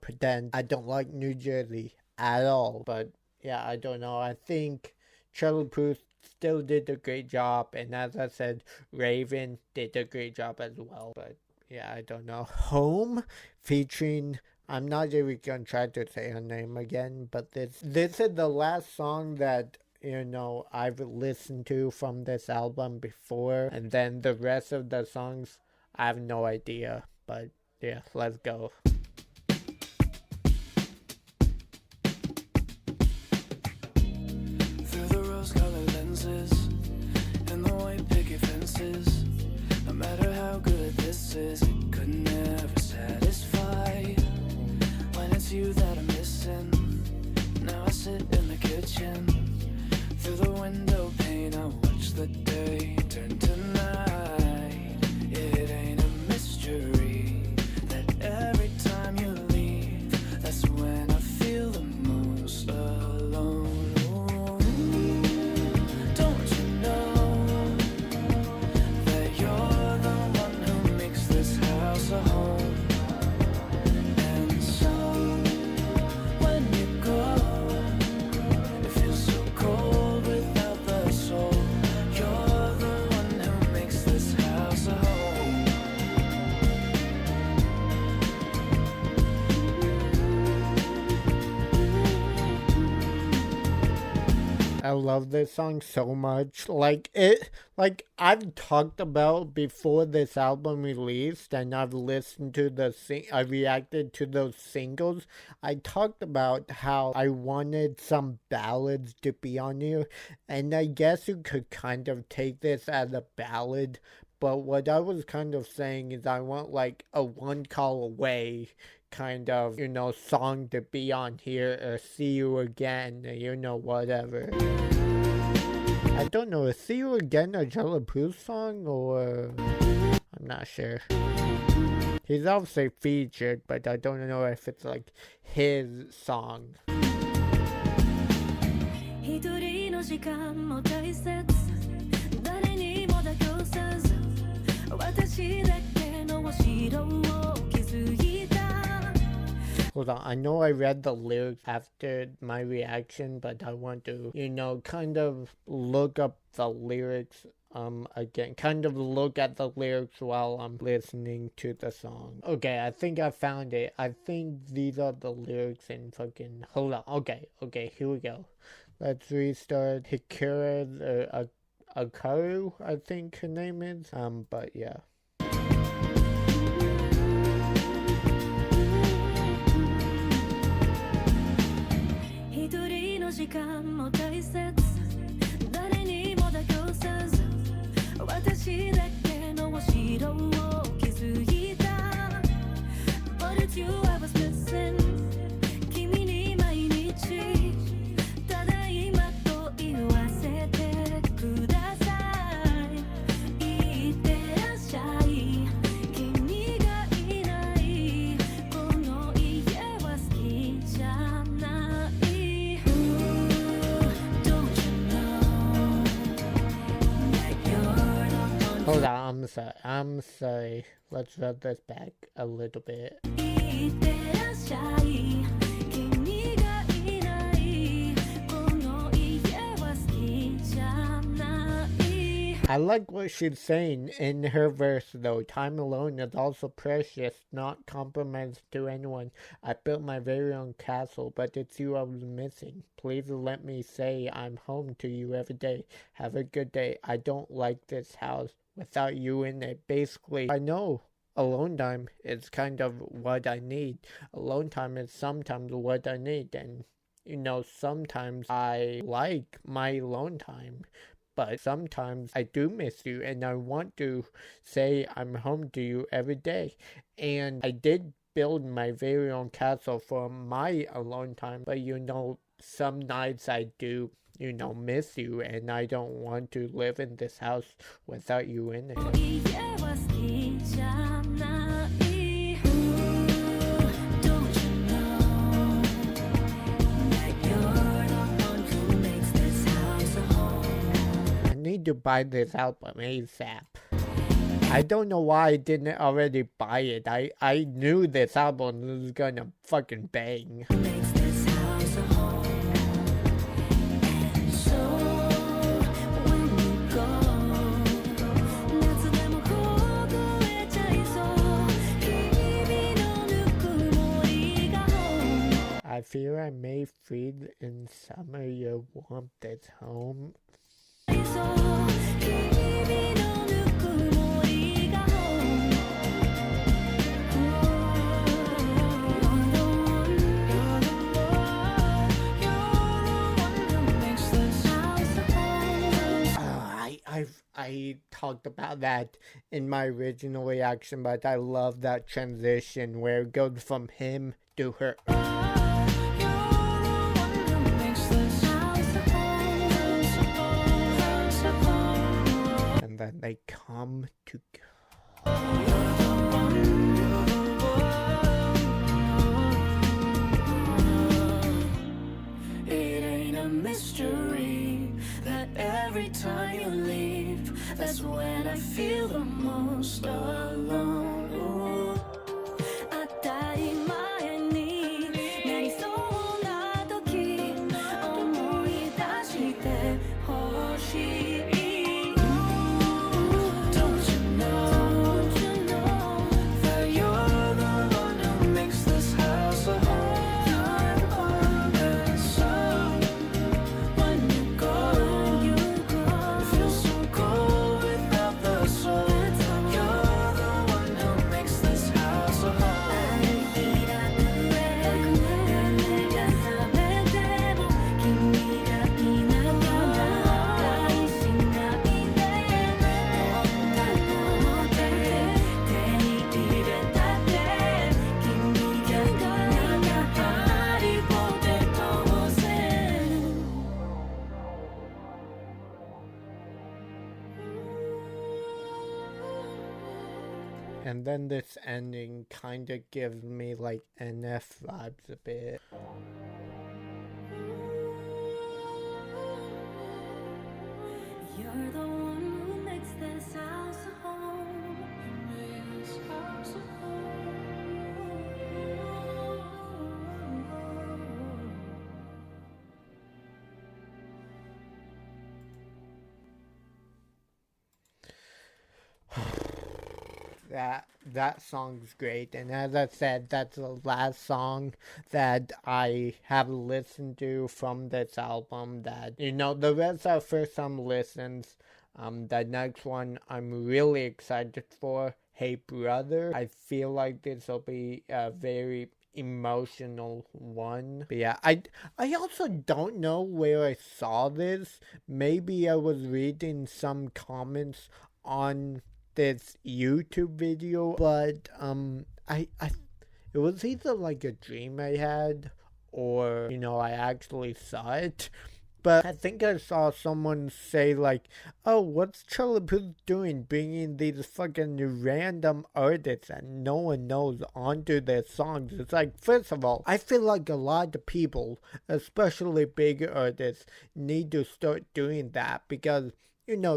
[SPEAKER 1] pretend I don't like New Jersey at all. But yeah, I don't know. I think Charlie Puth still did a great job, and as I said, Ravyn did a great job as well. But yeah, I don't know. Home featuring, I'm not even gonna try to say her name again, but this is the last song that I've listened to from this album before, and then the rest of the songs, I have no idea, but yeah, let's go.
[SPEAKER 2] Through the rose-colored lenses and the white picket fences, no matter how good this is, it could never satisfy. When it's you that I'm missing, now I sit in the kitchen. Through the window pane, I watch the day turn to night. It ain't a mystery that every time you leave, that's when I feel the most alone. Ooh, don't you know that you're the one who makes this house a home? And so when you go, it feels so cold.
[SPEAKER 1] I love this song so much. I've talked about before this album released, and I've listened to I reacted to those singles. I talked about how I wanted some ballads to be on here, and I guess you could kind of take this as a ballad, but what I was kind of saying is I want like a One Call Away kind of, song to be on here, or See You Again, whatever. I don't know, is See You Again a Charlie Puth song, or I'm not sure. He's obviously featured, but I don't know if it's like his song. Hold on, I know I read the lyrics after my reaction, but I want to, kind of look up the lyrics again, kind of look at the lyrics while I'm listening to the song. Okay, I think I found it. I think these are the lyrics in fucking, hold on. Okay, here we go. Let's restart. Hikaru, I think her name is. But yeah.
[SPEAKER 3] 一人の時間も大切誰にも妥協せず私だけのお城を築いた But it's you I was missing 君に毎日ただいまと言わせてくださいいってらっしゃい君がいないこの家は好きじゃない
[SPEAKER 1] Hold on, I'm sorry. Let's run this back a little bit. I like what she's saying in her verse though. Time alone is also precious, not compromised to anyone. I built my very own castle, but it's you I was missing. Please let me say I'm home to you every day. Have a good day. I don't like this house without you in it. Basically, I know alone time is kind of what I need. Alone time is sometimes what I need, and you know, sometimes I like my alone time. But sometimes I do miss you and I want to say I'm home to you every day. And I did build my very own castle for my alone time. But you know, some nights I do, you know, miss you and I don't want to live in this house without you in it. Need to buy this album ASAP. I don't know why I didn't already buy it. I knew this album was gonna fucking bang. I fear I may freeze in summer. Your warmth is home. I talked about that in my original reaction, but I love that transition where it goes from him to her. And then they come together.
[SPEAKER 2] It ain't a mystery that every time you leave, that's when I feel the most alone. Ooh. 当たり前になりそうな時、思い出してほしい。
[SPEAKER 1] And then this ending kind of gives me like NF vibes a bit.
[SPEAKER 3] You're the one who makes this house a home. This house a home.
[SPEAKER 1] that song's great. And as I said, that's the last song that I have listened to from this album. That, the rest are first time listens. The next one I'm really excited for, Hey Brother. I feel like this will be a very emotional one. But yeah, I also don't know where I saw this. Maybe I was reading some comments on this YouTube video, but it was either like a dream I had, or I actually saw it. But I think I saw someone say like, oh, what's Charlie Puth doing bringing these fucking random artists that no one knows onto their songs? It's like, first of all, I feel like a lot of people, especially big artists, need to start doing that because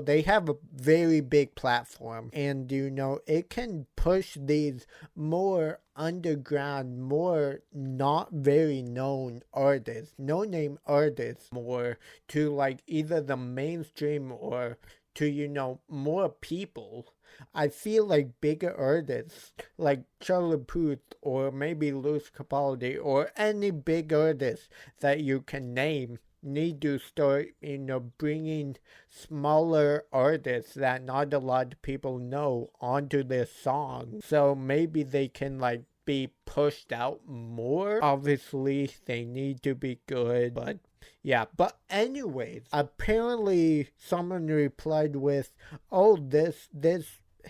[SPEAKER 1] they have a very big platform, and it can push these more underground, more not very known artists, no name artists, more to like either the mainstream or to more people. I feel like bigger artists like Charlie Puth or maybe Luz Capaldi or any big artist that you can name need to start, bringing smaller artists that not a lot of people know onto their song. So maybe they can, be pushed out more. Obviously, they need to be good, but yeah. But anyways, apparently someone replied with, oh, this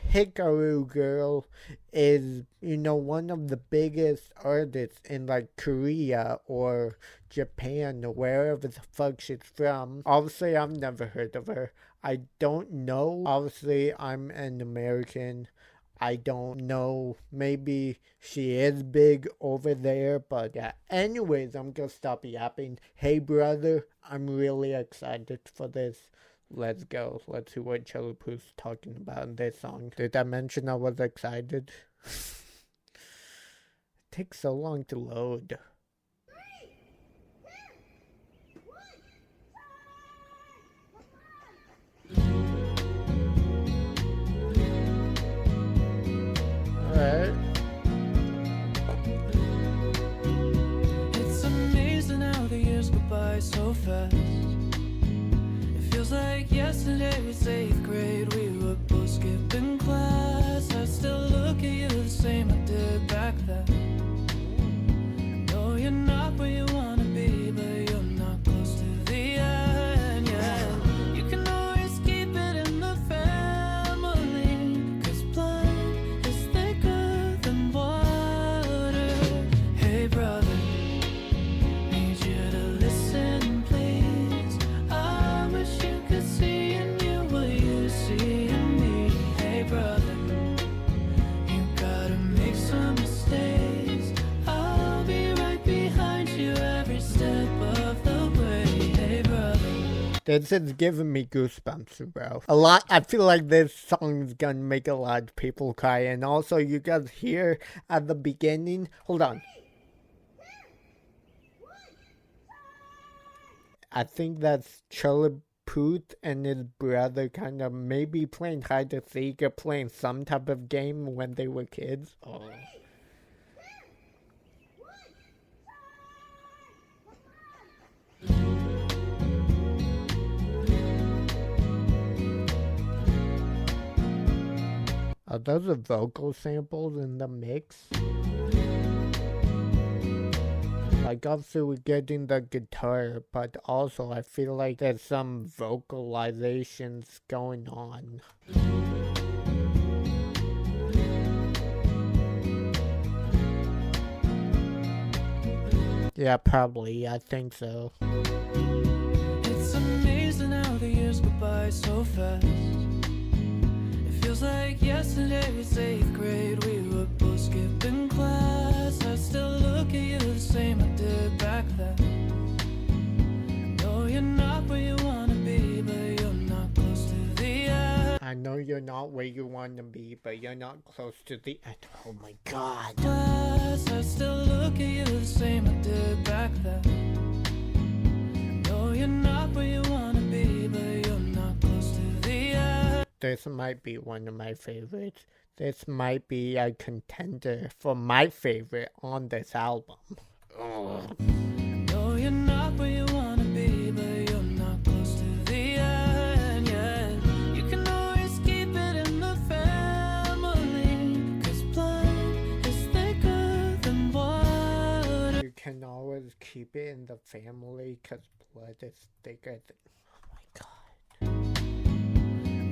[SPEAKER 1] Hikaru girl is, one of the biggest artists in Korea or Japan or wherever the fuck she's from. Obviously, I've never heard of her. I don't know. Obviously, I'm an American. I don't know. Maybe she is big over there, but yeah. Anyways, I'm gonna stop yapping. Hey, brother, I'm really excited for this. Let's go. Let's see what Charlie Puth's talking about in this song. Did I mention I was excited? It takes so long to load. Alright.
[SPEAKER 2] It's amazing how the years go by so fast. Feels like yesterday was 8th grade. We were both skipping class. I still look at you the same I did back then. No, you're not where you wanna be, but you're not close to the end yet. You can always keep it in the family, 'cause blood is thicker than water. Hey brother, need you to listen please. I wish you could see in you what you see in me. Hey brother, you gotta make some mistakes. I'll be right behind you every step of the way. Hey brother.
[SPEAKER 1] This is giving me goosebumps, bro. I feel like this song's gonna make a lot of people cry. And also, you guys hear at the beginning, hold on. I think that's Charlie Puth and his brother kind of maybe playing hide and seek or playing some type of game when they were kids. Oh. Are those the vocal samples in the mix? Obviously we're getting the guitar, but also I feel like there's some vocalizations going on. Yeah, probably. I think so.
[SPEAKER 2] It's amazing how the years go by so fast. It feels like yesterday was 8th grade. We were both skipping class. I still look at you the same I did back then. No, you're not where you wanna be, but you're not close to the end.
[SPEAKER 1] I know you're not where you want to be, but you're not close to the end. Oh my god.
[SPEAKER 2] Class, I still look at you the same I did back then. No, you're not where you wanna be, but you're not close to the end.
[SPEAKER 1] This might be one of my favorites. This might be a contender for my favorite on this album. Ugh.
[SPEAKER 2] No, you're not where you wanna be, but you're not close to the end yet. You can always keep it in the family, 'cause blood is thicker than water.
[SPEAKER 1] You can always keep it in the family, 'cause blood is thicker than... Oh my god.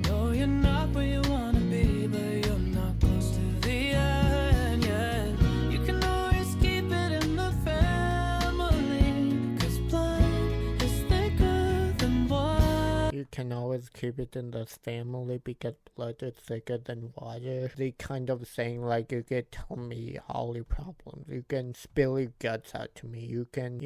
[SPEAKER 2] No, you're not where you wanna be, but you're not close to the end yet. You can always keep it in the family, 'cause blood is thicker than water.
[SPEAKER 1] You can always keep it in this family because blood is thicker than water. They kind of saying like, you can tell me all your problems. You can spill your guts out to me. You can,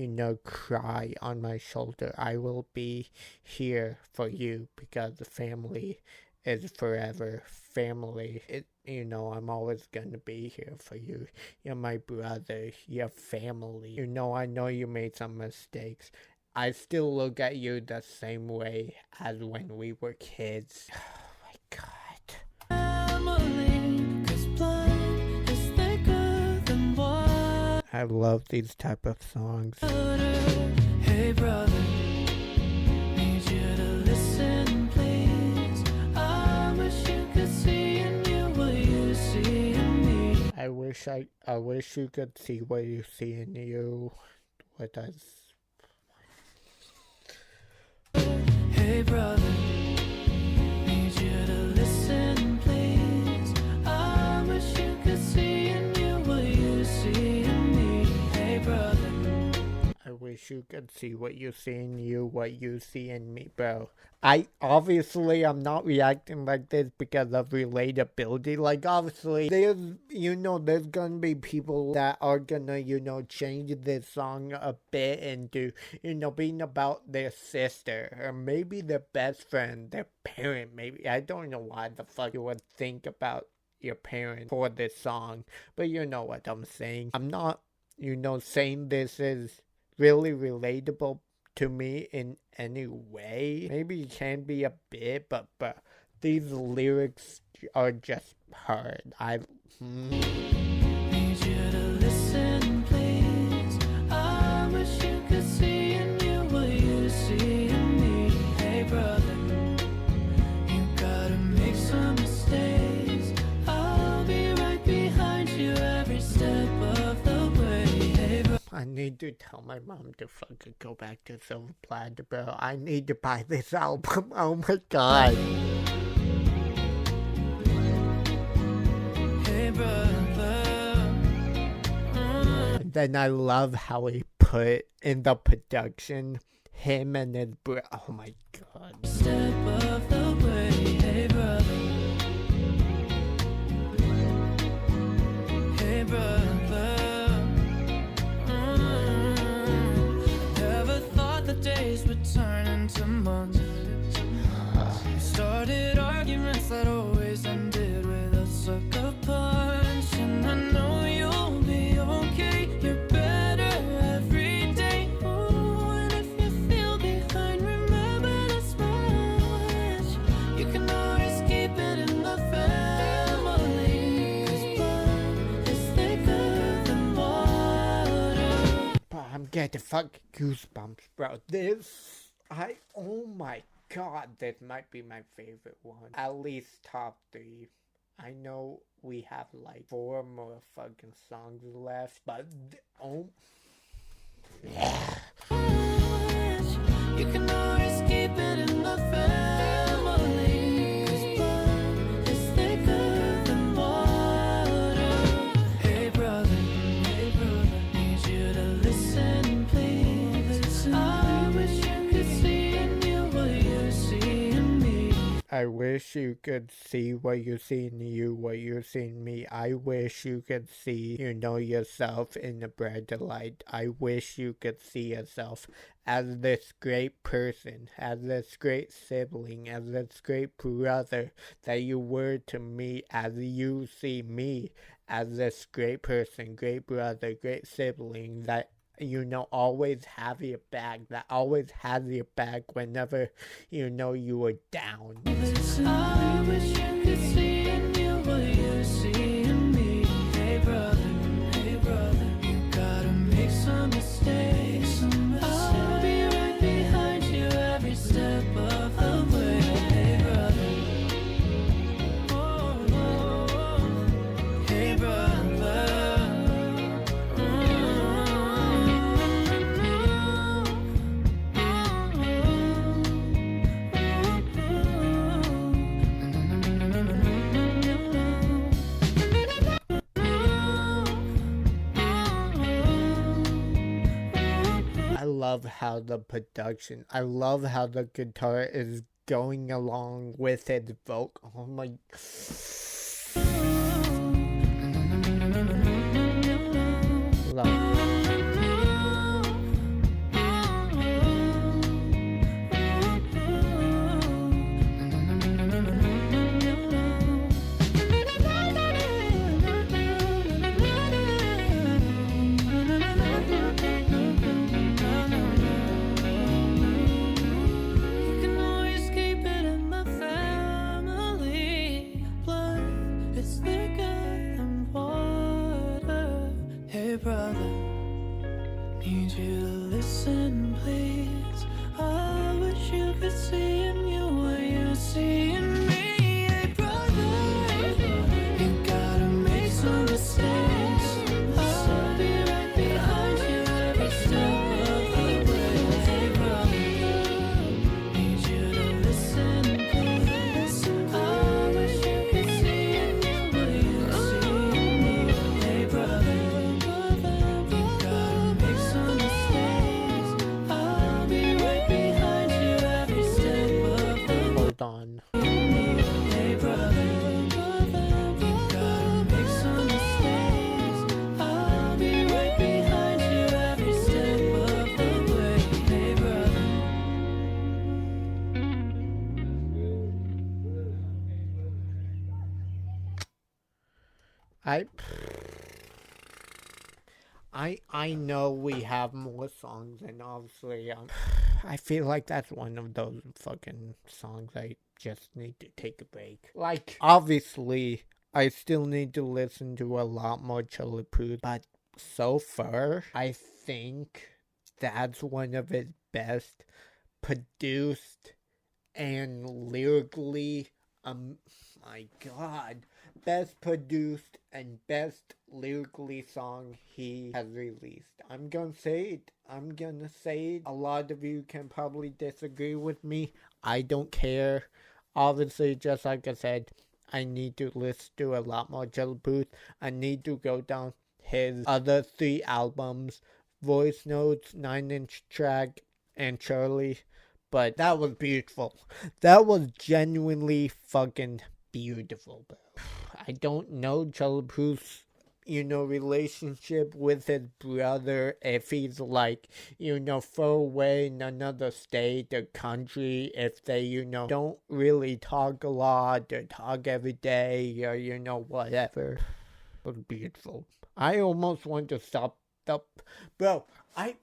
[SPEAKER 1] cry on my shoulder. I will be here for you because the family is forever. Family, I'm always gonna be here for you. You're my brother. You're family. I know you made some mistakes. I still look at you the same way as when we were kids. Oh my god.
[SPEAKER 2] Family, 'cause blood is thicker than water.
[SPEAKER 1] I love these type of songs.
[SPEAKER 2] Hey brother, need you to listen please. I wish you could see in you what you see in me.
[SPEAKER 1] I wish you could see what you see in you. What does...
[SPEAKER 2] Hey brother, need you to listen please. I wish you could see in you what you see in me. Hey brother.
[SPEAKER 1] I wish you could see what you see in you, what you see in me, bro. I'm not reacting like this because of relatability. Like, obviously, there's gonna be people that are gonna, change this song a bit into, being about their sister, or maybe their best friend, their parent, maybe. I don't know why the fuck you would think about your parent for this song, but you know what I'm saying. I'm not, saying this is really relatable to me in any way. Maybe it can be a bit, but these lyrics are just hard.
[SPEAKER 2] Need you to listen, please. I wish you could see in you what you see in me. Hey brother, you gotta make some mistakes. I'll be right behind you every step of the way. Hey brother.
[SPEAKER 1] I need to tell my mom to fucking go back to Silver Platter, bro. I need to buy this album. Oh my god.
[SPEAKER 2] Hey brother.
[SPEAKER 1] And then I love how he put in the production him and his bro. Oh my god.
[SPEAKER 2] Step of the way. Hey brother. Hey brother. Days would turn into months. We started arguments that always ended with a sucker punch. And I know you'll be okay. You're better every day. Ooh, and if you feel behind, remember this much. You can always keep it in the family. 'Cause blood is thicker than water.
[SPEAKER 1] But I'm getting fucking goosebumps, bro. Oh my god, this might be my favorite one. At least top 3. I know we have like 4 more fucking songs left, but
[SPEAKER 2] You can always keep it in the family. 'Cause blood is thicker than water. Hey brother, need you to listen please. I wish you could see in you what you see in me.
[SPEAKER 1] I wish you could see what you see in you, what you see in me. I wish you could see, yourself in the brighter light. I wish you could see yourself as this great person, as this great sibling, as this great brother that you were to me, as you see me as this great person, great brother, great sibling that always have your back, that always has your back whenever, you were down.
[SPEAKER 2] I wish you could see in you what you seeing me. Hey brother, you gotta make some mistakes. I'll be right behind you every step of the way. Hey brother, oh, oh, oh. Hey brother,
[SPEAKER 1] I love how the production, I love how the guitar is going along with his vocal. Oh my. Love.
[SPEAKER 2] you can always keep it in the family blood. It's thicker than water. Hey brother, need you to listen, please. I wish you could see in you what you see in me. Hey brother, you gotta make some mistakes. I'll be right behind you every step of the way. Hey brother, need you to listen, please. I wish you could see in you what you see in me. Hey brother, you gotta make some mistakes. I'll be right behind you every step of the way.
[SPEAKER 1] Hold on.
[SPEAKER 2] Hey brother, you gotta make some mistakes. I'll be right behind you every step of the way. Hey brother.
[SPEAKER 1] I know we have more songs, and obviously, I feel like that's one of those fucking songs I just need to take a break. Like, obviously, I still need to listen to a lot more Charlie Puth, but so far, I think that's one of his best produced and lyrically, my god, best produced and best lyrically song he has released. I'm gonna say it. A lot of you can probably disagree with me. I don't care. Obviously, just like I said, I need to listen to a lot more Charlie Puth. I need to go down his other 3 albums, Voice Notes, 9-inch Track, and Charlie. But that was beautiful. That was genuinely fucking beautiful, bro. I don't know Charlie Puth's, relationship with his brother, if he's like, far away in another state or country, if they, don't really talk a lot or talk every day or, whatever. It was beautiful. I almost want to stop the, bro, I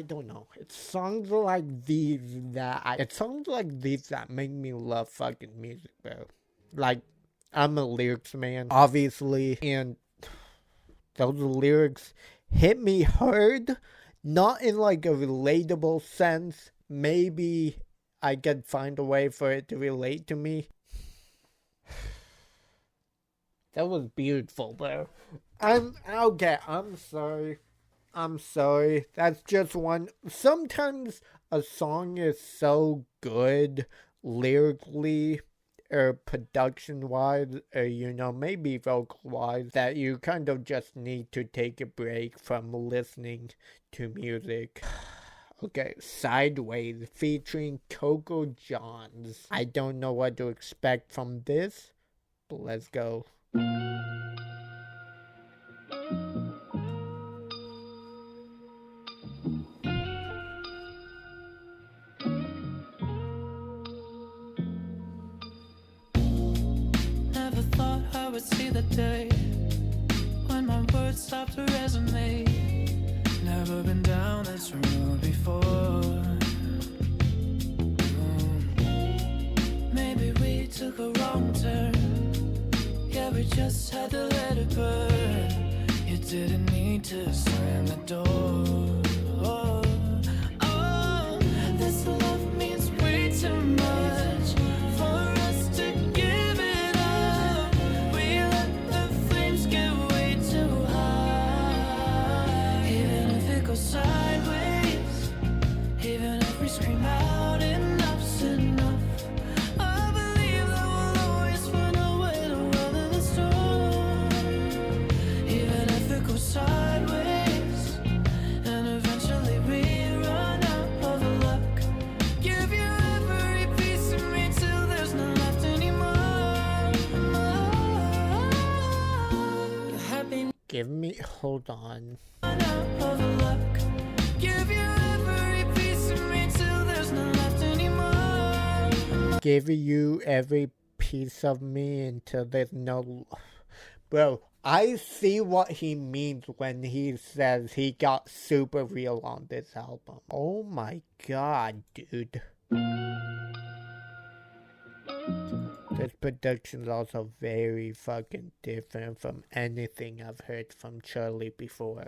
[SPEAKER 1] don't know. It's songs like these that make me love fucking music, bro. Like, I'm a lyrics man, obviously, and those lyrics hit me hard, not in like a relatable sense. Maybe I could find a way for it to relate to me. That was beautiful, bro. I'm sorry. That's just one. Sometimes a song is so good lyrically or production wise, or maybe vocal wise, that you kind of just need to take a break from listening to music. Okay, Sideways featuring Coco Jones. I don't know what to expect from this, but let's go.
[SPEAKER 2] Never thought I would see the day when my words stop to resonate. Never been down this road before. Maybe we took a wrong turn. Yeah, just had to let it burn. You didn't need to slam the door. Oh, this love means way too much for us to give it up. We let the flames get way too high. Even if it goes sideways, even if we scream out enough's enough, I believe that we'll always find a way to weather the storm. Even if it goes sideways, and eventually we run out of luck, give you every piece of me till there's none left anymore. Happy
[SPEAKER 1] Give me, hold on.
[SPEAKER 2] run out of luck, give you every piece of me till there's none left anymore.
[SPEAKER 1] Give you every piece of me until there's no. Bro, I see what he means when he says he got super real on this album. Oh my god, dude. This production's also very fucking different from anything I've heard from Charlie before.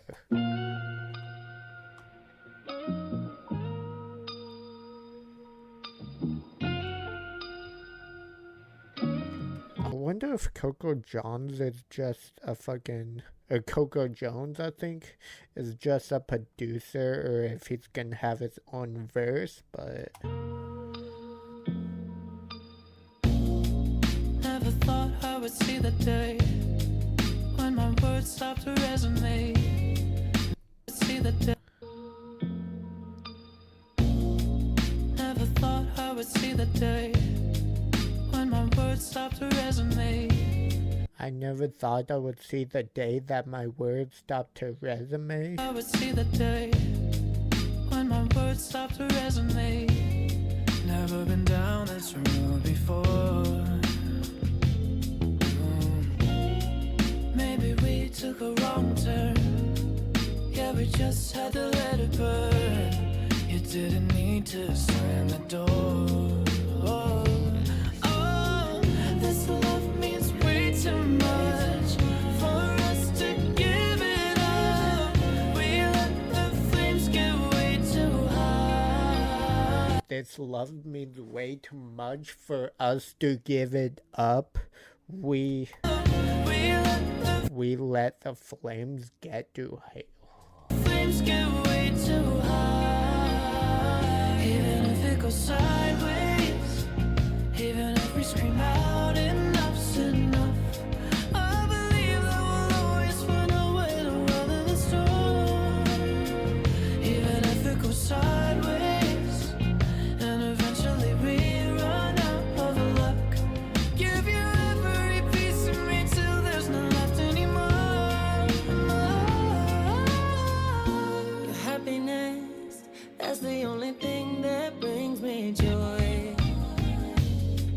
[SPEAKER 1] I wonder if Coco Jones is just a fucking, or Coco Jones, I think, is just a producer, or if he's gonna have his own verse, but
[SPEAKER 2] Never thought I would see the day when my words stopped to resonate. See the day. Never thought I would see the day when my words stopped to resonate.
[SPEAKER 1] I never thought I would see the day that my words stopped to resume.
[SPEAKER 2] I would see the day when my words stopped to resonate. Never been down this road before. Maybe we took a wrong turn. Yeah, we just had to let it burn. You didn't need to slam the door. Oh, this love means way too much for us to give it up. We let the flames get way too high.
[SPEAKER 1] This love means way too much for us to give it up. We let the flames get too high.
[SPEAKER 2] Flames get way too high. Even if it goes sideways, even if we scream out enough's enough, I believe that we'll always find a way to weather the storm. Even if it goes sideways, and eventually we run out of luck, give you every piece of me till there's none left anymore. Happiness, that's the only thing that brings me joy.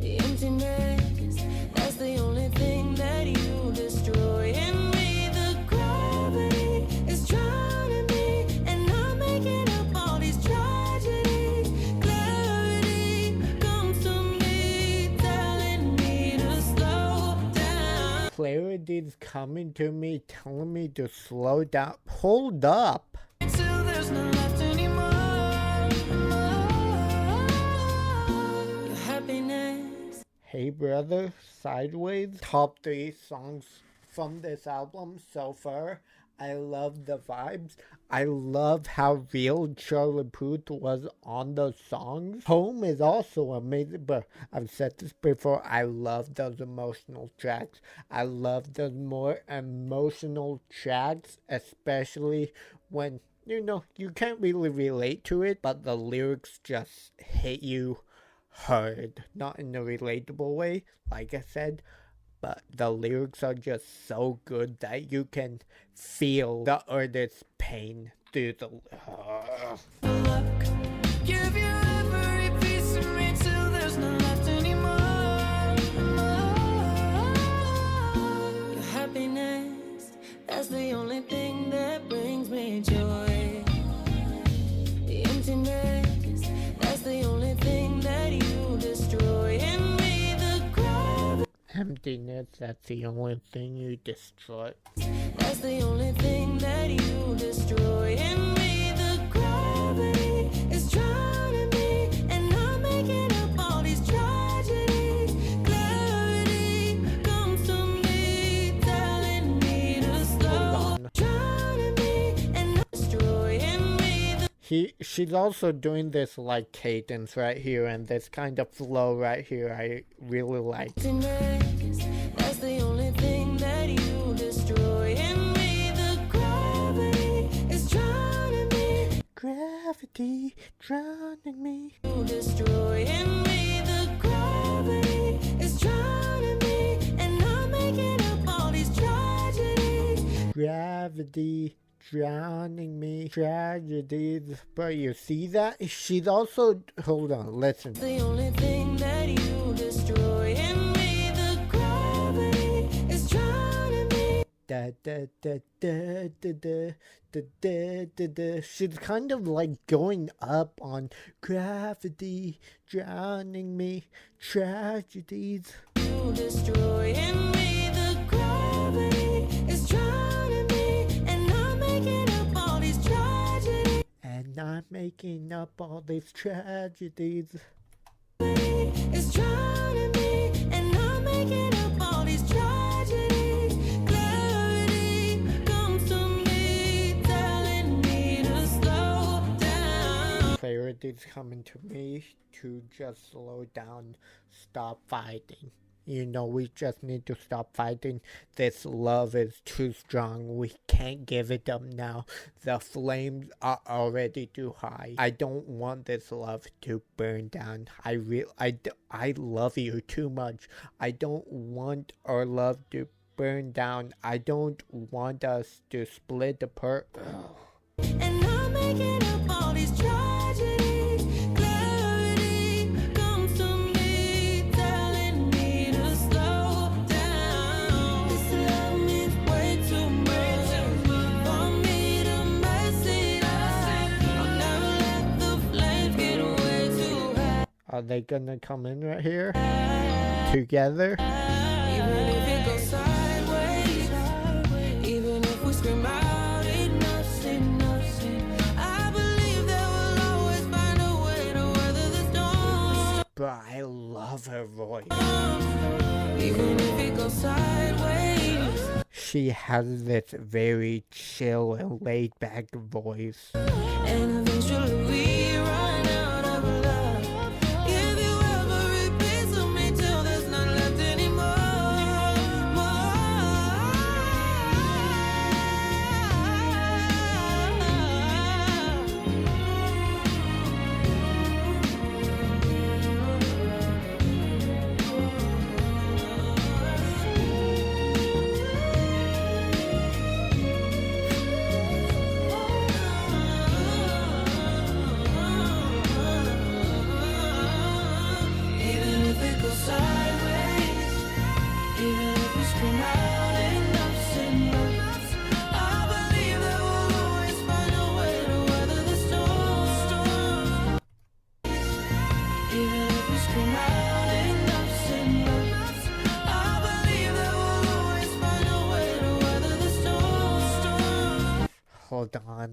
[SPEAKER 2] The emptiness, that's the only thing that you destroy. In me, the gravity is drowning me, and I'm making up all these tragedies. Clarity comes to me, telling me to slow down.
[SPEAKER 1] Clarity's coming to me, telling me to slow down. Hold up.
[SPEAKER 2] Till there's none left anymore. Happiness.
[SPEAKER 1] Hey brother, Sideways. Top 3 songs from this album so far. I love the vibes. I love how real Charlie Puth was on those songs. Home is also amazing, but I've said this before. I love those emotional tracks. I love those more emotional tracks, especially when, you know, you can't really relate to it, but the lyrics just hit you hard. Not in a relatable way, like I said, but the lyrics are just so good that you can feel the artist's pain through the
[SPEAKER 2] Luck, give you every piece of me till there's none left anymore. Happiness, that's the only thing that brings me joy. The emptiness, that's the only thing that you destroy. In me, the gravity.
[SPEAKER 1] emptiness. minutes. That's the only thing you destroy.
[SPEAKER 2] That's the only thing that you destroy in me. The gravity is drowning me, and I'm making up all these tragedies. Clarity comes to me, telling me to slow. Drowning me, and destroying me.
[SPEAKER 1] She's also doing this like cadence right here and this kind of flow right here. I really like.
[SPEAKER 2] That's the only thing that you destroy in me. The gravity is drowning me.
[SPEAKER 1] Gravity drowning me.
[SPEAKER 2] You destroy in me. The gravity is drowning me, and I'm making up all these tragedies.
[SPEAKER 1] Gravity drowning me. Tragedies. But you see that? She's also, hold on, listen.
[SPEAKER 2] The only thing that you destroy in me. The gravity is drowning me.
[SPEAKER 1] Da, da, da, da, da, da, da, da, da, da. She's kind of like going up on gravity drowning me. Tragedies.
[SPEAKER 2] You destroy in me. The gravity is drowning me, and I'm making up all these tragedies.
[SPEAKER 1] And I'm making up all these tragedies.
[SPEAKER 2] It's drowning me, and I'm making up all these tragedies. Clarity comes to me, telling me to slow down.
[SPEAKER 1] Clarity's coming to me to just slow down, stop fighting. You know, we just need to stop fighting. This love is too strong. We can't give it up now. The flames are already too high. I don't want this love to burn down. I love you too much. I don't want our love to burn down. I don't want us to split apart.
[SPEAKER 2] And I'm making up all these tragedies. Clarity comes to me, telling me to slow down. This love means way too much for me to mess it up. I'll never let the flames get way too high.
[SPEAKER 1] Are they gonna come in right here? Together?
[SPEAKER 2] Even if it goes sideways, even if we scream out, enough's enough. I believe that we'll always find a way to weather the storm.
[SPEAKER 1] But I love her voice.
[SPEAKER 2] Even if it goes sideways,
[SPEAKER 1] She has this very chill and laid back voice.
[SPEAKER 2] and eventually we run out of love. Give you every piece of me till there's none left anymore. Even if it goes sideways, even if we scream out, enough's enough. I believe that we'll always find a way to weather the storm. Even if we scream out, enough's enough. I believe that we'll always find a way to weather the storm.
[SPEAKER 1] Hold on.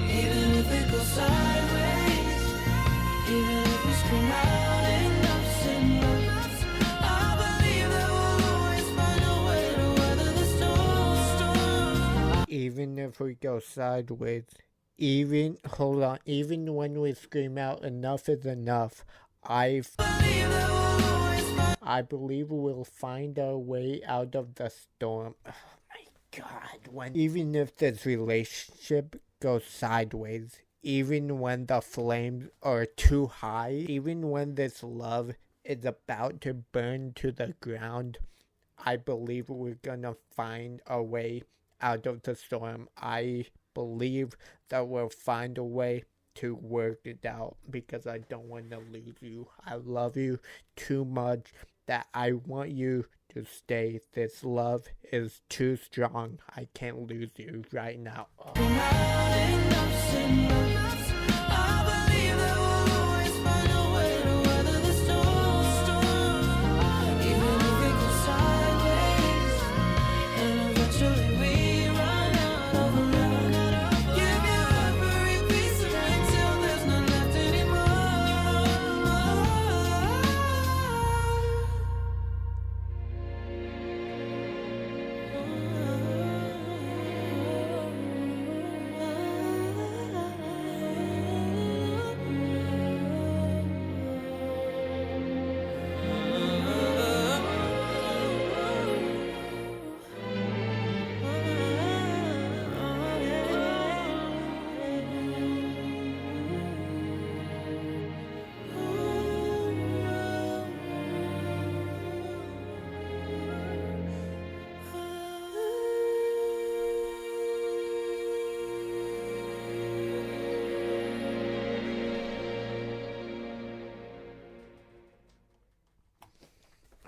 [SPEAKER 2] Even if it goes sideways, even if we scream out, enough's enough. I believe that we'll always find a way to weather the storm.
[SPEAKER 1] Even if we go sideways, hold on, even when we scream out enough is enough, I
[SPEAKER 2] Believe that we'll always find.
[SPEAKER 1] I believe we'll find our way out of the storm. Oh my god, even if this relationship goes sideways, even when the flames are too high, even when this love is about to burn to the ground, I believe we're gonna find a way out of the storm. I believe that we'll find a way to work it out because I don't want to lose you. I love you too much that I want you to stay. This love is too strong. I can't lose you right now. Oh.
[SPEAKER 2] Enough's enough. I believe that we'll always find a way to weather the storm. eventually we run out of love. Give you every piece of me till there's none left anymore.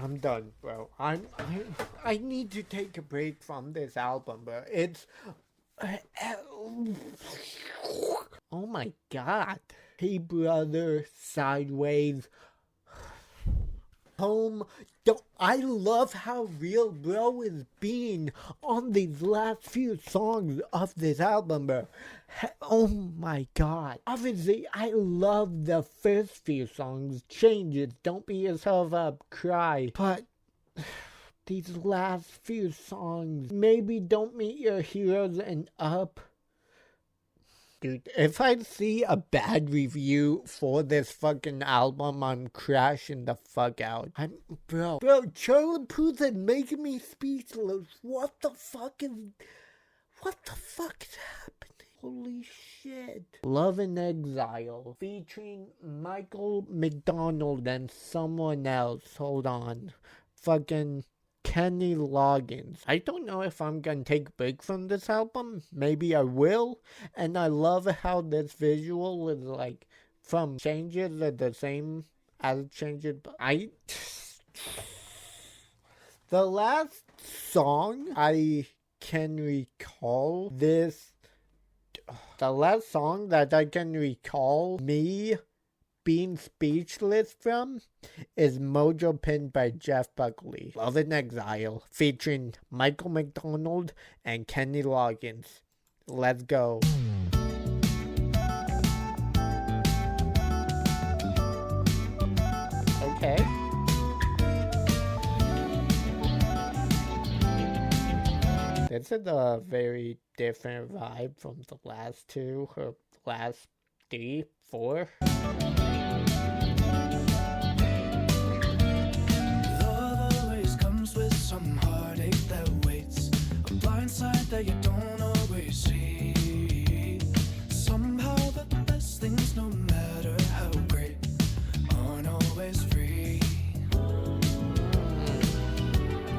[SPEAKER 1] I'm done, bro. I need to take a break from this album, bro. It's oh my god. Hey brother, Sideways, Home. I love how real bro is being on these last few songs of this album, bro. Oh my god. Obviously, I love the first few songs. Changes, Don't Beat Yourself Up, Cry. But these last few songs, maybe Don't Meet Your Heroes and Up. Dude, if I see a bad review for this fucking album, I'm crashing the fuck out. Bro, Charlie Puth is making me speechless. What the fuck is happening? Holy shit. Love in Exile, featuring Michael McDonald and someone else. Hold on. Fucking Kenny Loggins. I don't know if I'm gonna take a break from this album. Maybe I will. And I love how this visual is like from Changes are the same as Changes. But the last song I can recall this. The last song that I can recall me being speechless from is Mojo Pin by Jeff Buckley. Love in Exile, featuring Michael McDonald and Kenny Loggins. Let's go. Okay. This is a very different vibe from the last two, or last 3, 4.
[SPEAKER 2] Some heartache that waits, a blind side that you don't always see. Somehow the best things, no matter how great, aren't always free.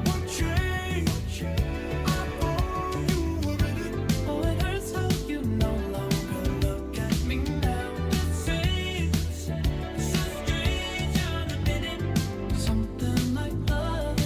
[SPEAKER 2] What change? I owe you already. Oh, it hurts how you no longer look at me now. It seems so strange, I'll admit it. Something like love.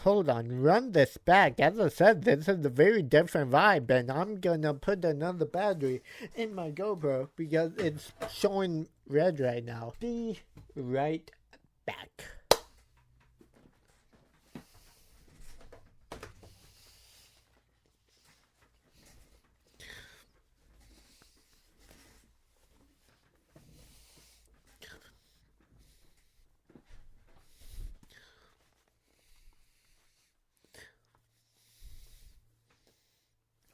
[SPEAKER 1] Hold on, run this back. As I said, this is a very different vibe, and I'm gonna put another battery in my GoPro because it's showing red right now. Be right back.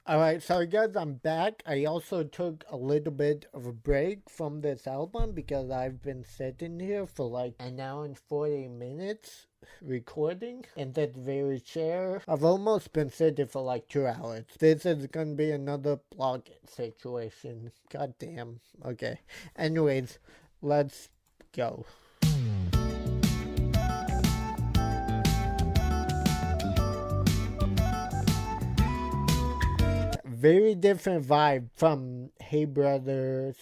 [SPEAKER 1] Alright, so guys, I'm back. I also took a little bit of a break from this album because I've been sitting here for like an hour and 40 minutes recording in that very chair. I've almost been sitting for like 2 hours. This is gonna be another blog situation. God damn. Okay. Anyways, let's go. Very different vibe from Hey Brother,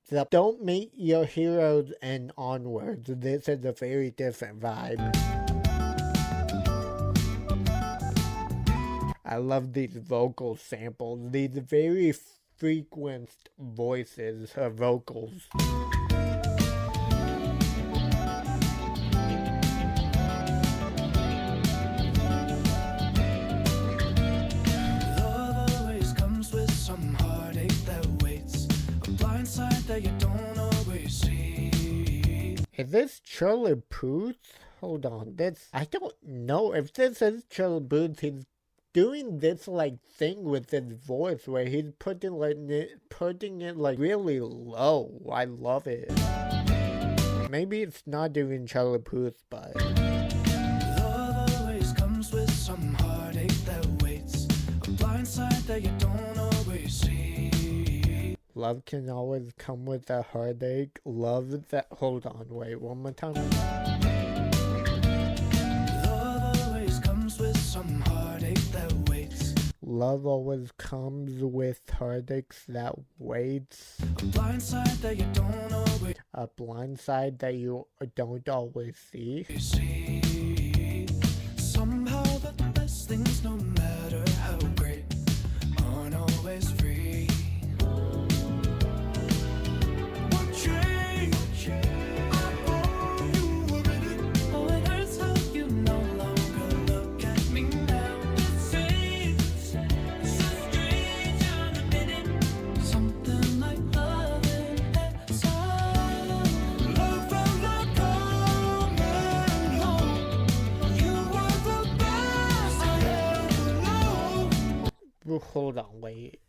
[SPEAKER 1] the Don't Meet Your Heroes and onwards. This is a very different vibe. I love these vocal samples, these very frequent voices or vocals.
[SPEAKER 2] That you don't always see.
[SPEAKER 1] Is this Charlie Puth? Hold on, I don't know if this is Charlie Puth. He's doing this like thing with his voice where he's putting it like really low. I love it. Maybe it's not doing Charlie Puth, but
[SPEAKER 2] love always comes with some heartache that waits, a blind side that you don't always see.
[SPEAKER 1] Love can always come with a heartache. Love that. Hold on, wait, one more time.
[SPEAKER 2] Love always comes with some heartache that waits.
[SPEAKER 1] Love always comes with heartaches that waits.
[SPEAKER 2] A blind side that you don't always.
[SPEAKER 1] A blind side that you don't always see.
[SPEAKER 2] Somehow the best things, no matter how great, aren't always free.
[SPEAKER 1] Hold on, wait.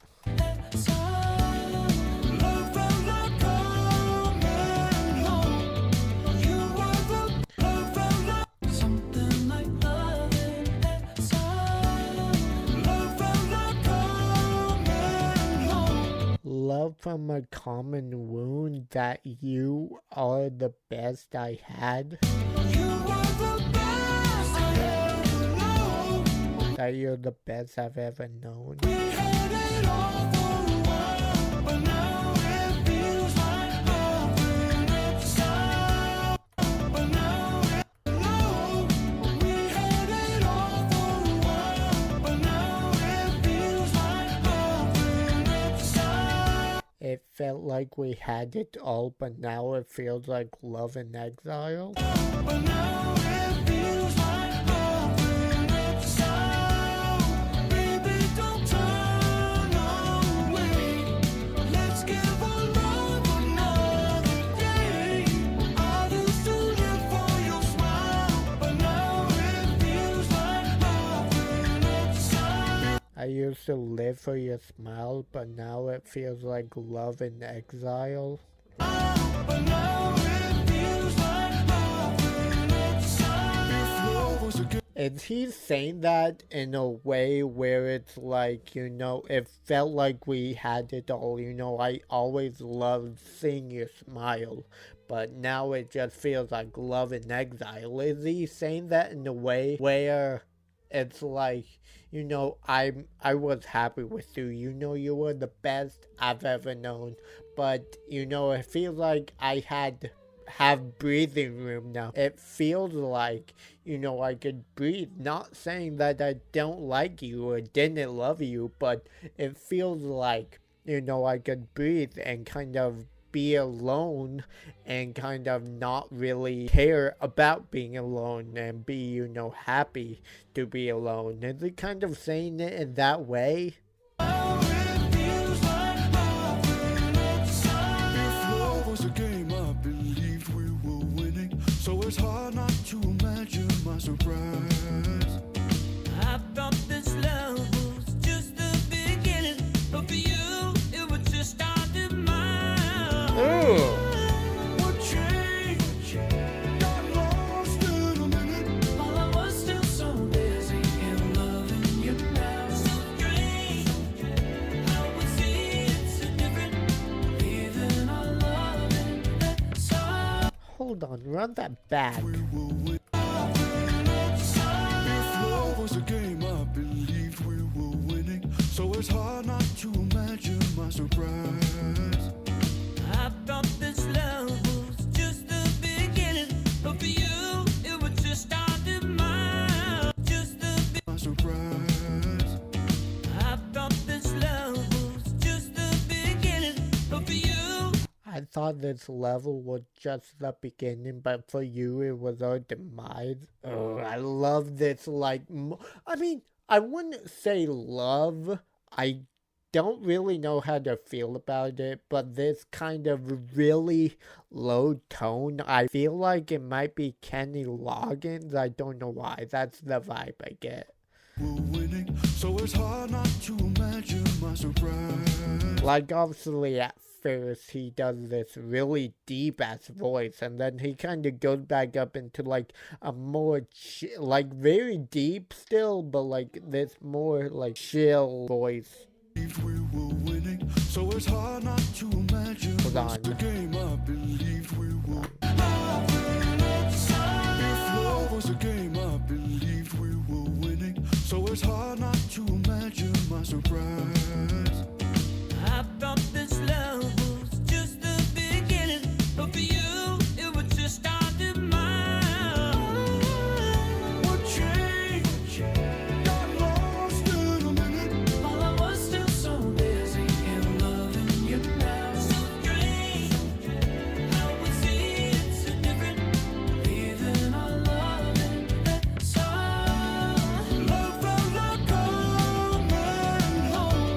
[SPEAKER 1] Love from a common wound, that you are the best I had. That you're the best I've ever known.
[SPEAKER 2] We had it all for a while, but now it feels like nothing at stop. But now it's low. We had it all for a while, but now it feels like nothing at stop.
[SPEAKER 1] It felt like we had it all, but now it feels like love in exile.
[SPEAKER 2] But now it feels like nothing at stop.
[SPEAKER 1] I used to live for your smile, but now it feels like love in exile.
[SPEAKER 2] But now it feels like nothing at stop.
[SPEAKER 1] Is he saying that in a way where it's like, you know, it felt like we had it all, you know, I always loved seeing your smile, but now it just feels like love in exile? Is he saying that in a way where it's like, you know, I was happy with you, you know, you were the best I've ever known, but, you know, it feels like I have breathing room now. It feels like, you know, I could breathe. Not saying that I don't like you or didn't love you, but it feels like, you know, I could breathe and kind of be alone and kind of not really care about being alone and be, you know, happy to be alone. Is it kind of saying it in that way?
[SPEAKER 2] Now it feels like nothing at stop. If love was a game, I believed we were winning, so it's hard not to imagine my surprise. I thought this love was just the beginning, but for you, it was just starting mine.
[SPEAKER 1] Ooh.
[SPEAKER 2] What changed? Got lost in a minute, while I was still so busy in loving you now. So strange, how we see it so different, leaving our love in that side.
[SPEAKER 1] Hold on, run that back.
[SPEAKER 2] We were with nothing at stop. If love was a game, I believed we were winning, so it's hard not to imagine my surprise. I thought
[SPEAKER 1] thought this level was just the beginning, but for you it was our demise. Oh, I love this, like, I mean, I wouldn't say love. I don't really know how to feel about it, but this kind of really low tone, I feel like it might be Kenny Loggins. I don't know why. That's the vibe I get.
[SPEAKER 2] We're winning, so it's hard not to imagine my surprise.
[SPEAKER 1] Like, obviously at first he does this really deep ass voice, and then he kind of goes back up into like a more like very deep still, but like this more like chill voice.
[SPEAKER 2] We were winning, so it's hard not to imagine.
[SPEAKER 1] Hold on.
[SPEAKER 2] The game I believed we were. If love was a game, I believed we were winning, so it's hard not to imagine my surprise.
[SPEAKER 4] I thought this love was just the beginning, but for you, it was just our demise.
[SPEAKER 2] What changed? Got lost in a minute.
[SPEAKER 4] While I was still so busy in loving you now. So strange, how we see it so different.
[SPEAKER 2] Leaving our love in that song. Love felt like coming home.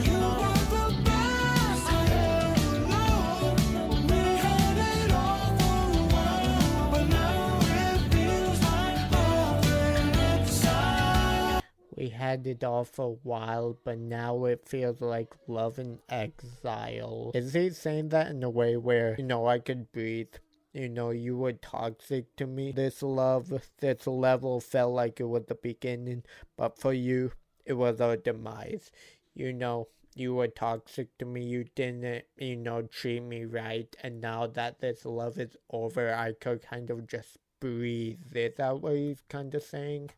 [SPEAKER 2] You were the best I ever known. We had it all for a while, but now it feels like love in exile.
[SPEAKER 1] We had it all for a while, but now it feels like love in exile. Is he saying that in a way where, you know, I could breathe? You know, you were toxic to me. This love, this level felt like it was the beginning, but for you, it was our demise. You know, you were toxic to me. You didn't, you know, treat me right. And now that this love is over, I could kind of just breathe. Is that what he's kind of saying?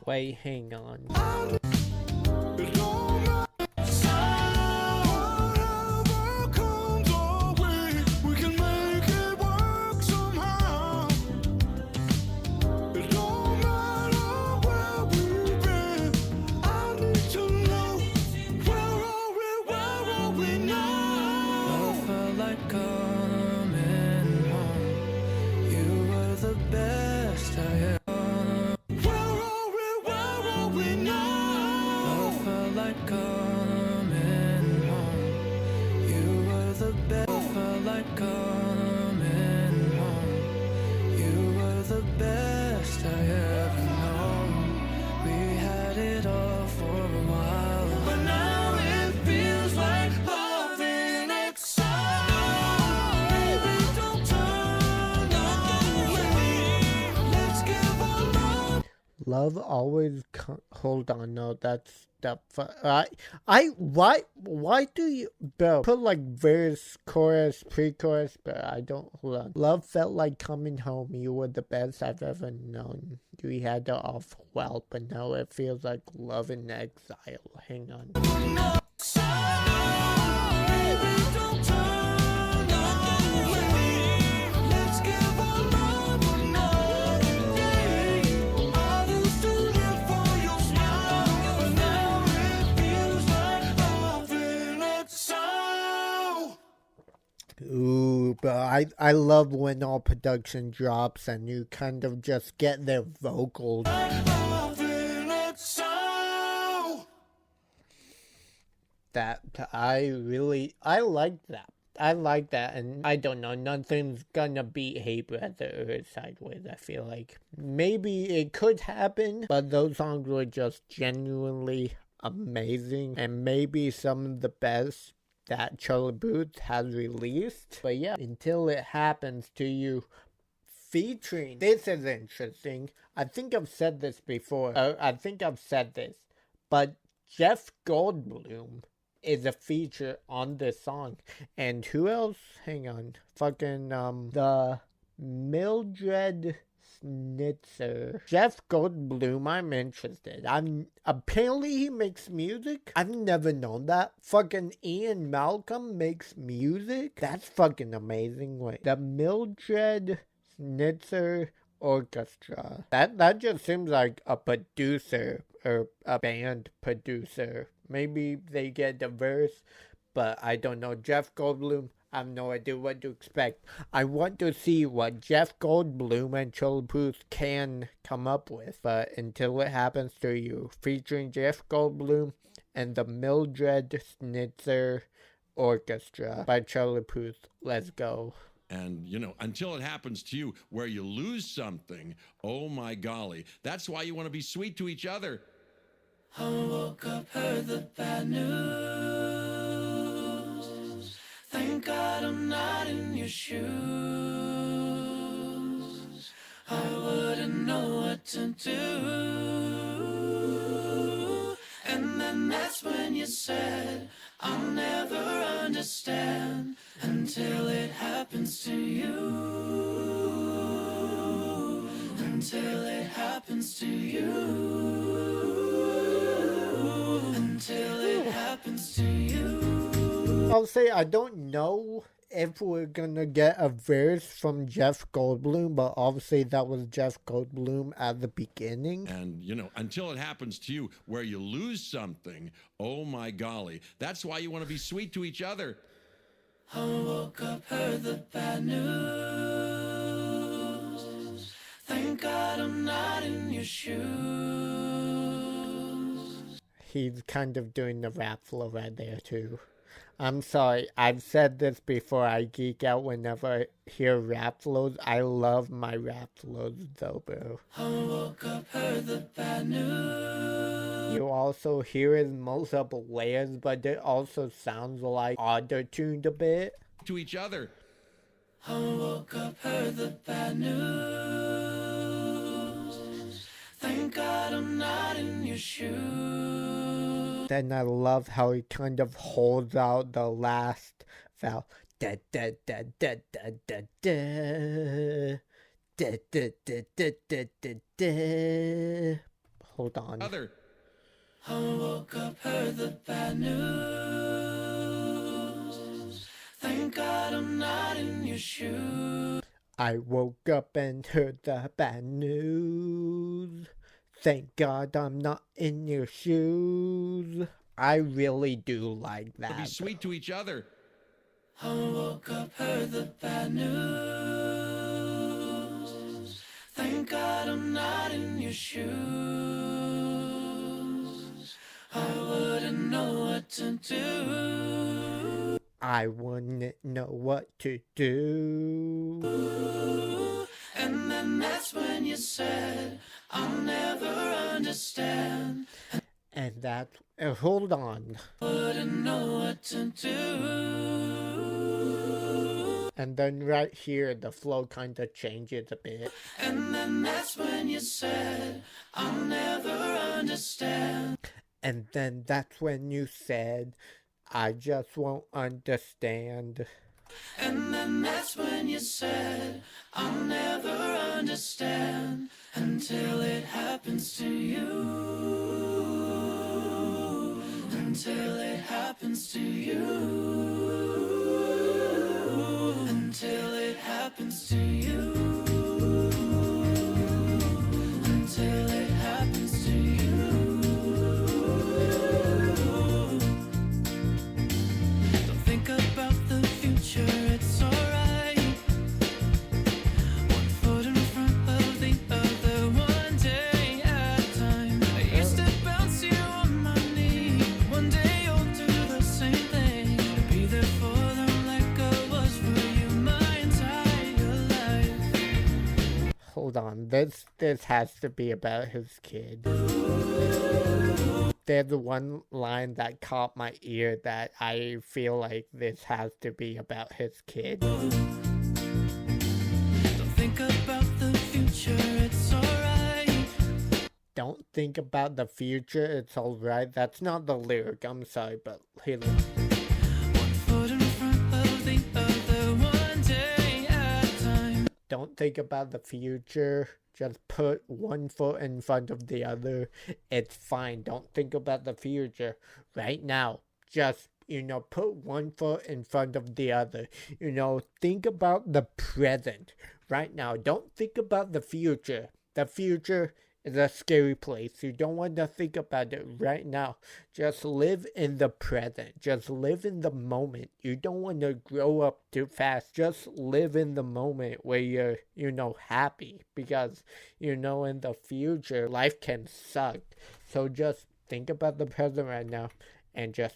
[SPEAKER 1] Wait, hang on. Love always hold on, no, that's the why do you, bro, put like verse, chorus, pre-chorus, but I don't, hold on. Love felt like coming home, you were the best I've ever known. We had it off well, but now it feels like love in exile. Hang on. Ooh, but I love when all production drops and you kind of just get their vocals. That I like that. I like that, and I don't know, nothing's gonna beat Hey Brother or Sideways, I feel like. Maybe it could happen, but those songs were just genuinely amazing, and maybe some of the best that Charlie Puth has released. But yeah, Until It Happens to You featuring, this is interesting. I think I've said this before, but Jeff Goldblum is a feature on this song. And who else? Hang on. The Mildred Snitzer. Jeff Goldblum, I'm interested. Apparently he makes music. I've never known that. Ian Malcolm makes music. That's amazing. Wait, the Mildred Snitzer Orchestra. That just seems like a producer or a band producer. Maybe they get the verse, but I don't know. Jeff Goldblum, I have no idea what to expect. I want to see what Jeff Goldblum and Charlie Puth can come up with. But Until It Happens to You, featuring Jeff Goldblum and the Mildred Snitzer Orchestra by Charlie Puth. Let's go.
[SPEAKER 5] And, until it happens to you where you lose something, oh my golly, that's why you want to be sweet to each other.
[SPEAKER 2] I woke up, heard the bad news. Thank God I'm not in your shoes. I wouldn't know what to do. And then that's when you said, I'll never understand until it happens to you. Until it happens to you. Until it happens to you.
[SPEAKER 1] I'll say I don't know if we're gonna get a verse from Jeff Goldblum, but obviously that was Jeff Goldblum at the beginning.
[SPEAKER 5] And, until it happens to you where you lose something, oh my golly, that's why you want to be sweet to each other.
[SPEAKER 2] I woke up, heard the bad news. Thank God I'm not in your shoes.
[SPEAKER 1] He's kind of doing the rap flow right there too. I'm sorry, I've said this before, I geek out whenever I hear rap flows. I love my rap flows though, bro.
[SPEAKER 2] I woke up, heard the bad news.
[SPEAKER 1] You also hear his multiple layers, but it also sounds like auto-tuned a bit.
[SPEAKER 5] To each other.
[SPEAKER 2] I woke up, heard the bad news. Thank God I'm not in your shoes.
[SPEAKER 1] Then I love how he kind of holds out the last vowel. Da da da da da da da. Da da da da da da da. Hold on.
[SPEAKER 5] Other.
[SPEAKER 2] I woke up, heard the bad news. Thank God I'm not in your shoes.
[SPEAKER 1] I woke up and heard the bad news. Thank God I'm not in your shoes. I really do like that.
[SPEAKER 5] Be sweet to each other.
[SPEAKER 2] I woke up, heard the bad news. Thank God I'm not in your shoes. I wouldn't know what to do.
[SPEAKER 1] I wouldn't know what to do.
[SPEAKER 2] And then that's when you said, I'll never understand.
[SPEAKER 1] And that, hold on.
[SPEAKER 2] Wouldn't know what to do.
[SPEAKER 1] And then right here, the flow kind of changes a bit.
[SPEAKER 2] And then that's when you said, I'll never understand.
[SPEAKER 1] And then that's when you said, I just won't understand.
[SPEAKER 2] And then that's when you said, I'll never understand until it happens to you. Until it happens to you. Until it happens to you. Until it happens to you. Don't think about the future, it's alright. One foot in front of the other, one day at a time. I used to bounce you on my knee. One day you'll do the same thing. Be there for them, let go
[SPEAKER 1] this has to be about his kid. There's one line that caught my ear that I feel like this has to be about his kid.
[SPEAKER 2] Don't think about the future, it's alright.
[SPEAKER 1] Don't think about the future, it's alright. That's not the lyric, I'm sorry, but here.
[SPEAKER 2] One foot in front of the other, one day at a time.
[SPEAKER 1] Don't think about the future. Just put one foot in front of the other. It's fine. Don't think about the future right now. Just, put one foot in front of the other. Think about the present right now. Don't think about the future. The future is a scary place. You don't want to think about it right now. Just live in the present. Just live in the moment. You don't want to grow up too fast. Just live in the moment where you're, happy. Because, in the future, life can suck. So just think about the present right now. And just,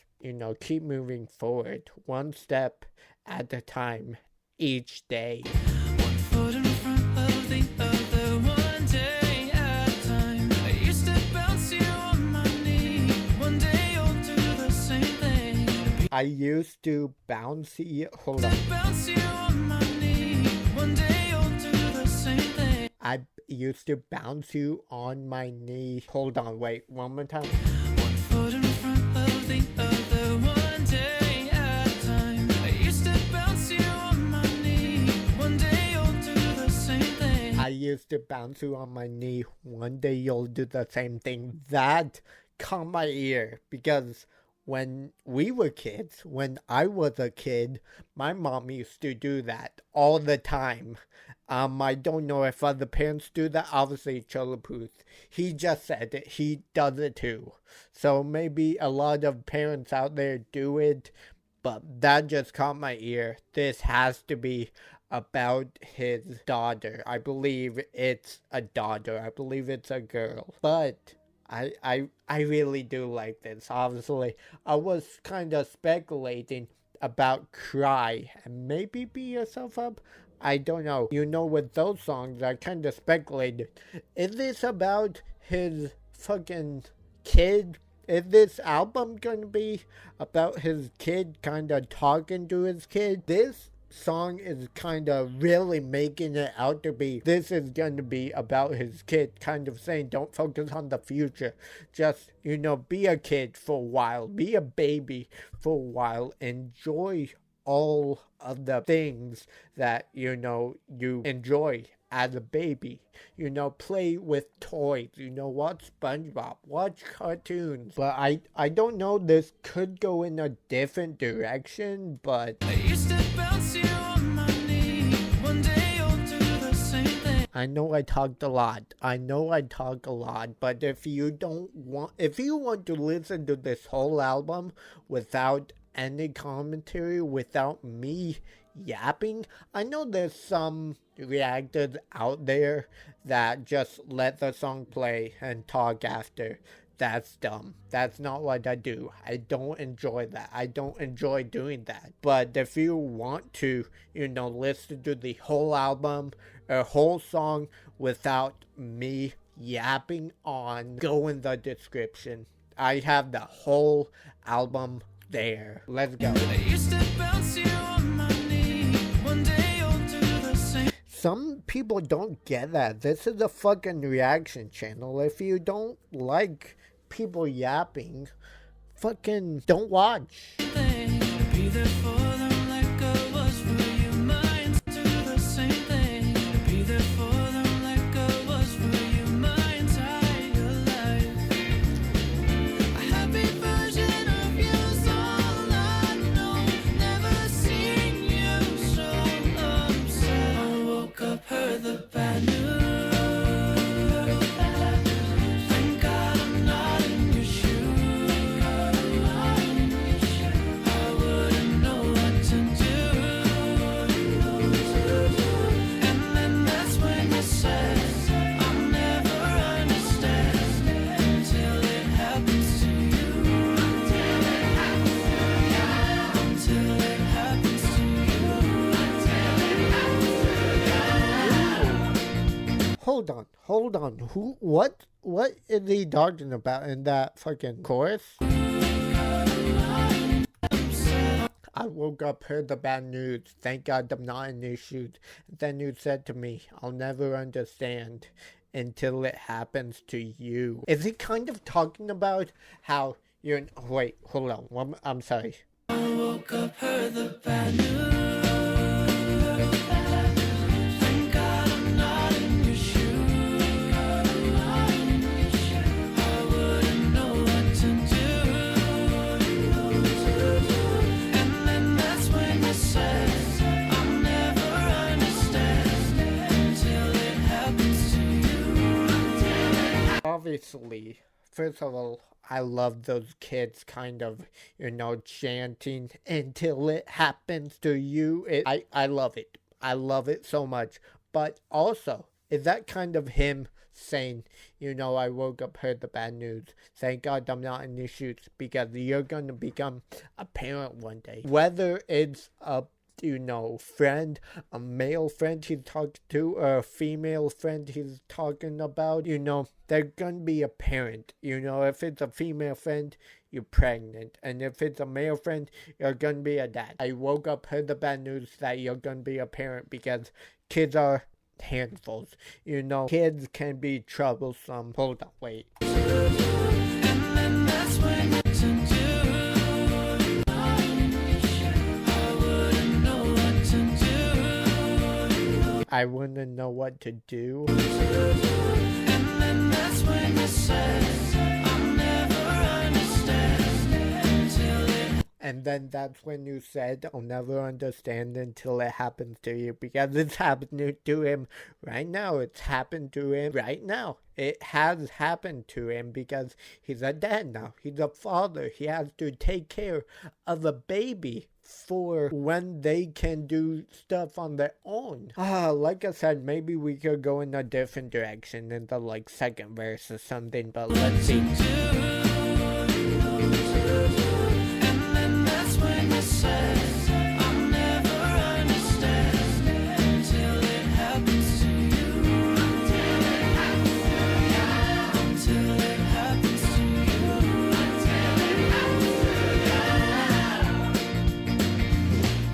[SPEAKER 1] keep moving forward. One step at a time. Each day.
[SPEAKER 2] One foot in front of the other, one day at a time. I used to bounce you on my knee. One day you'll do the same thing.
[SPEAKER 1] I used to bounce you. Hold on.
[SPEAKER 2] Bounce you on my knee. One day you'll do the same thing.
[SPEAKER 1] I used to bounce you on my knee. Hold on, wait, one more time.
[SPEAKER 2] One foot in front of the other, one day at a time. I used to bounce you on my knee. One day you'll do the same thing.
[SPEAKER 1] I used to bounce you on my knee. One day you'll do the same thing. That caught my ear because when we were kids, when I was a kid, my mom used to do that all the time. I don't know if other parents do that. Obviously, Charlie Puth, he just said it. He does it too. So maybe a lot of parents out there do it, but that just caught my ear. This has to be about his daughter. I believe it's a daughter. I believe it's a girl. But I really do like this. Obviously, I was kind of speculating about Cry and maybe Beat Yourself Up. I don't know. With those songs, I kind of speculated. Is this about his fucking kid? Is this album going to be about his kid kind of talking to his kid? This song is kind of really making it out to be this is going to be about his kid, kind of saying don't focus on the future, just be a kid for a while, be a baby for a while, enjoy all of the things that you enjoy as a baby, play with toys, watch SpongeBob, watch cartoons. But I don't know, this could go in a different direction, but
[SPEAKER 2] I used to bounce you on my knee. One day you'll do the same thing.
[SPEAKER 1] I know I talked a lot. But if you want to listen to this whole album without any commentary, without me yapping, I know there's some reactors out there that just let the song play and talk after. That's dumb. That's not what I do. I don't enjoy that. I don't enjoy doing that. But if you want to, listen to the whole album, a whole song without me yapping on, go in the description. I have the whole album there. Let's go.
[SPEAKER 2] I used to bounce you on my knee. One day you'll do the same.
[SPEAKER 1] Some people don't get that. This is a fucking reaction channel. If you don't like people yapping, fucking don't watch.
[SPEAKER 2] Be there for them like I was for you. Mine do the same thing. Be there for them like I was for you. My entire life. A happy version of you's all I know. Never seen you so upset. I woke up, heard the bad news. Thank God I'm not in your shoes. I wouldn't know what
[SPEAKER 1] Hold on. What is he talking about in that fucking chorus? I woke up, heard the bad news. Thank God I'm not in these shoes. Then you said to me, I'll never understand until it happens to you. Is he kind of talking about how you're... Wait, hold on. I'm sorry.
[SPEAKER 2] I woke up, heard the bad news. Thank God I'm not in your shoes. I wouldn't know what to do. And then that's when you said, I'll never understand until it happens to you.
[SPEAKER 1] Obviously, first of all, I love those kids kind of, chanting until it happens to you. I love it. I love it so much. But also, is that kind of him saying, I woke up, heard the bad news. Thank God I'm not in these shoes because you're going to become a parent one day. Whether it's a friend, a male friend he's talking to, or a female friend he's talking about, they're gonna be a parent. If it's a female friend, you're pregnant. And if it's a male friend, you're gonna be a dad. I woke up, heard the bad news that you're gonna be a parent because kids are handfuls. Kids can be troublesome. Hold on, wait.
[SPEAKER 2] And then that's when you to do.
[SPEAKER 1] I wouldn't know what to do.
[SPEAKER 2] And then that's when you said, I'll never understand until it.
[SPEAKER 1] And then that's when you said, I'll never understand until it happens to you. Because it's happening to him right now. It's happened to him right now. It has happened to him because he's a dad now. He's a father. He has to take care of a baby for when they can do stuff on their own. Like I said, maybe we could go in a different direction in the second verse or something, but let's see.
[SPEAKER 2] And then that's when you said, I'll never understand until it happens to you. Until it happens to you.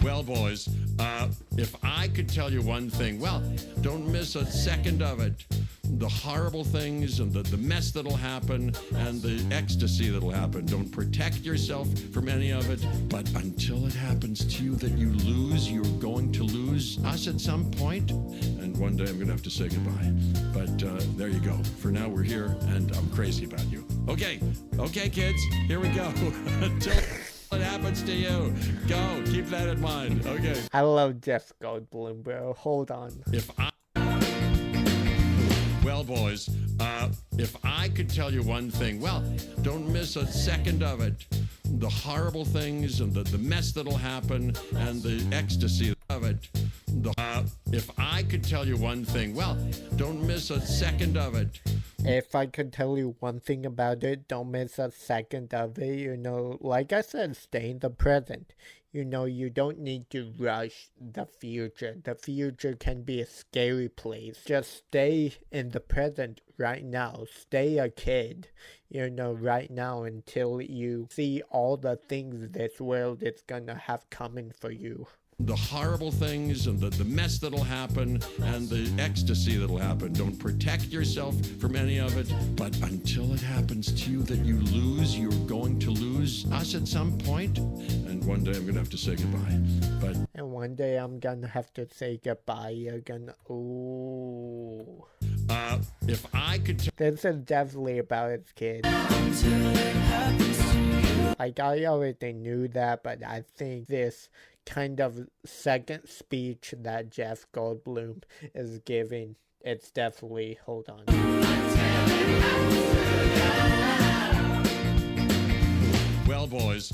[SPEAKER 5] Well, boys, if I could tell you one thing, well, don't miss a second of it. The horrible things and the mess that'll happen and the ecstasy that'll happen. Don't protect yourself from any of it. But until it happens to you that you lose, you're going to lose us at some point. And one day I'm going to have to say goodbye. But there you go. For now, we're here, and I'm crazy about you. Okay, kids, here we go. Until it happens to you. Go. Keep that in mind. Okay.
[SPEAKER 1] I love Jeff Goldblum, bro. Hold on.
[SPEAKER 5] Well, boys, if I could tell you one thing, well, don't miss a second of it. The horrible things and the mess that'll happen and the ecstasy of it. If I could tell you one thing, well, don't miss a second of it.
[SPEAKER 1] If I could tell you one thing about it, don't miss a second of it. Like I said, stay in the present. You don't need to rush the future. The future can be a scary place. Just stay in the present right now. Stay a kid, right now until you see all the things this world is gonna have coming for you.
[SPEAKER 5] The horrible things and the mess that'll happen and the ecstasy that'll happen. Don't protect yourself from any of it. But until it happens to you that you lose, you're going to lose us at some point. And one day I'm going to have to say goodbye.
[SPEAKER 1] And one day I'm gonna have to say goodbye. You're gonna... Ooh.
[SPEAKER 5] If I could...
[SPEAKER 1] This is definitely about his kid.
[SPEAKER 2] Until it happens to you.
[SPEAKER 1] I already knew that, but I think this kind of second speech that Jeff Goldblum is giving, it's definitely... Hold on.
[SPEAKER 5] Well, boys,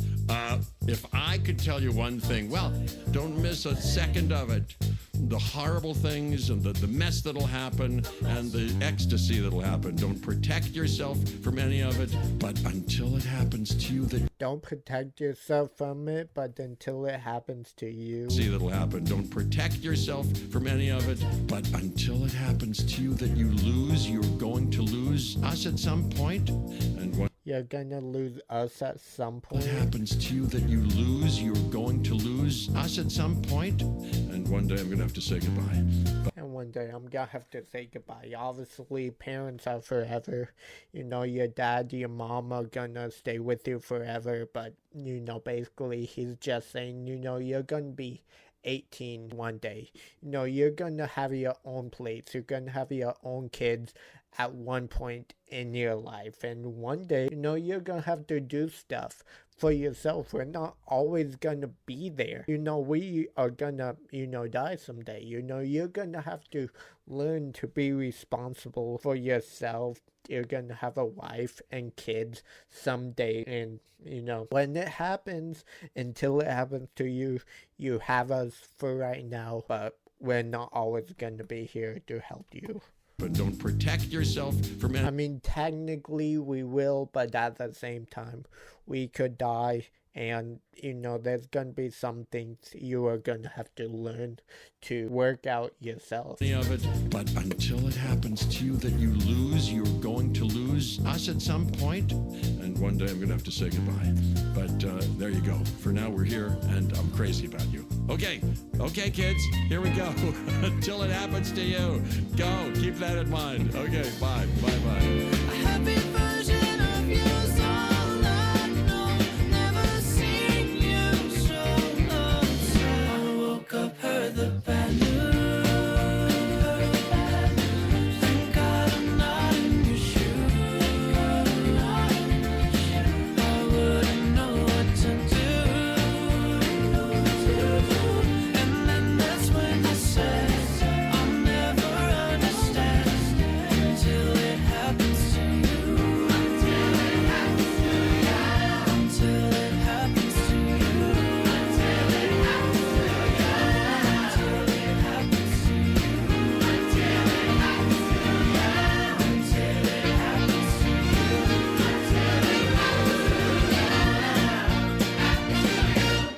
[SPEAKER 5] if I could tell you one thing, well, don't miss a second of it. the horrible things and the mess that'll happen and the ecstasy that'll happen. Don't protect yourself from any of it, but until it happens to you, that
[SPEAKER 1] Don't protect yourself from it, but until it happens to you.
[SPEAKER 5] see that'll happen. Don't protect yourself from any of it, but until it happens to you that you lose, you're going to lose us at some point. And what
[SPEAKER 1] You're gonna lose us at some point.
[SPEAKER 5] happens to you that you lose, you're going to lose us at some point. And one day I'm going to have to say goodbye.
[SPEAKER 1] And one day I'm gonna have to say goodbye. Obviously, parents are forever. You know, your dad, your mom are gonna stay with you forever. But, you know, basically he's just saying, you know, you're gonna be 18 one day. You know, you're gonna have your own place. You're gonna have your own kids at one point in your life. And one day, you know, you're gonna have to do stuff for yourself. We're not always gonna be there. You know, we are gonna, you know, die someday. You know, you're gonna have to learn to be responsible for yourself. You're gonna have a wife and kids someday. And, you know, when it happens, until it happens to you, you have us for right now, but we're not always gonna be here to help you.
[SPEAKER 5] But don't protect yourself from any
[SPEAKER 1] I mean, technically we will, but at the same time, we could die. And, you know, there's gonna be some things you are gonna have to learn to work out yourself.
[SPEAKER 5] of it. But until it happens to you that you lose, you're going to lose us at some point. And one day I'm going to have to say goodbye. But there you go. For now, we're here, and I'm crazy about you. Okay, kids, here we go. Until it happens to you. Go, keep that in mind. Okay, bye. Bye-bye.
[SPEAKER 2] A happy version of you's all I know. Never seen you so upset. I woke up, heard the bad news. Thank God I'm not in your shoes. I wouldn't know what to do. And then that's when I said, I'll never understand until it happens to you. Until it happens to you. Until it happens to you. Until it happens to you. Until it happens to you. Until it happens to you. Until it happens to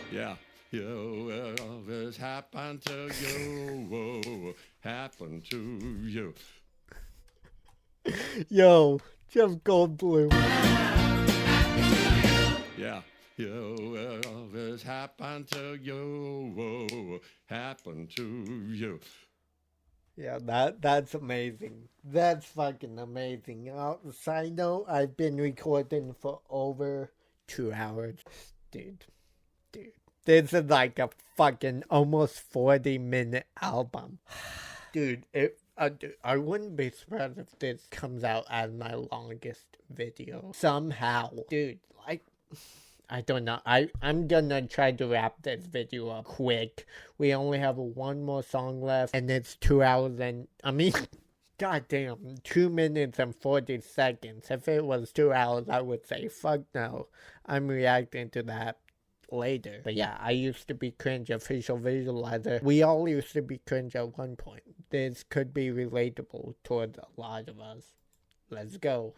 [SPEAKER 2] you.
[SPEAKER 5] Yeah. You, this happened to you. Whoa, happened to you.
[SPEAKER 1] Yo, Jeff Goldblum.
[SPEAKER 5] Yeah. You, this happened to you. Whoa, happened to you.
[SPEAKER 1] Yeah, that's amazing. That's fucking amazing. Side note, I've been recording for over 2 hours. Dude. This is like a fucking almost 40-minute album. Dude, I wouldn't be surprised if this comes out as my longest video. Somehow. Dude, like, I don't know. I'm gonna try to wrap this video up quick. We only have one more song left, and it's 2 hours and, goddamn, 2 minutes and 40 seconds. If it was 2 hours, I would say, fuck no. I'm reacting to that later. But yeah, I used to be cringe official visualizer. We all used to be cringe at one point. This could be relatable towards a lot of us. Let's go.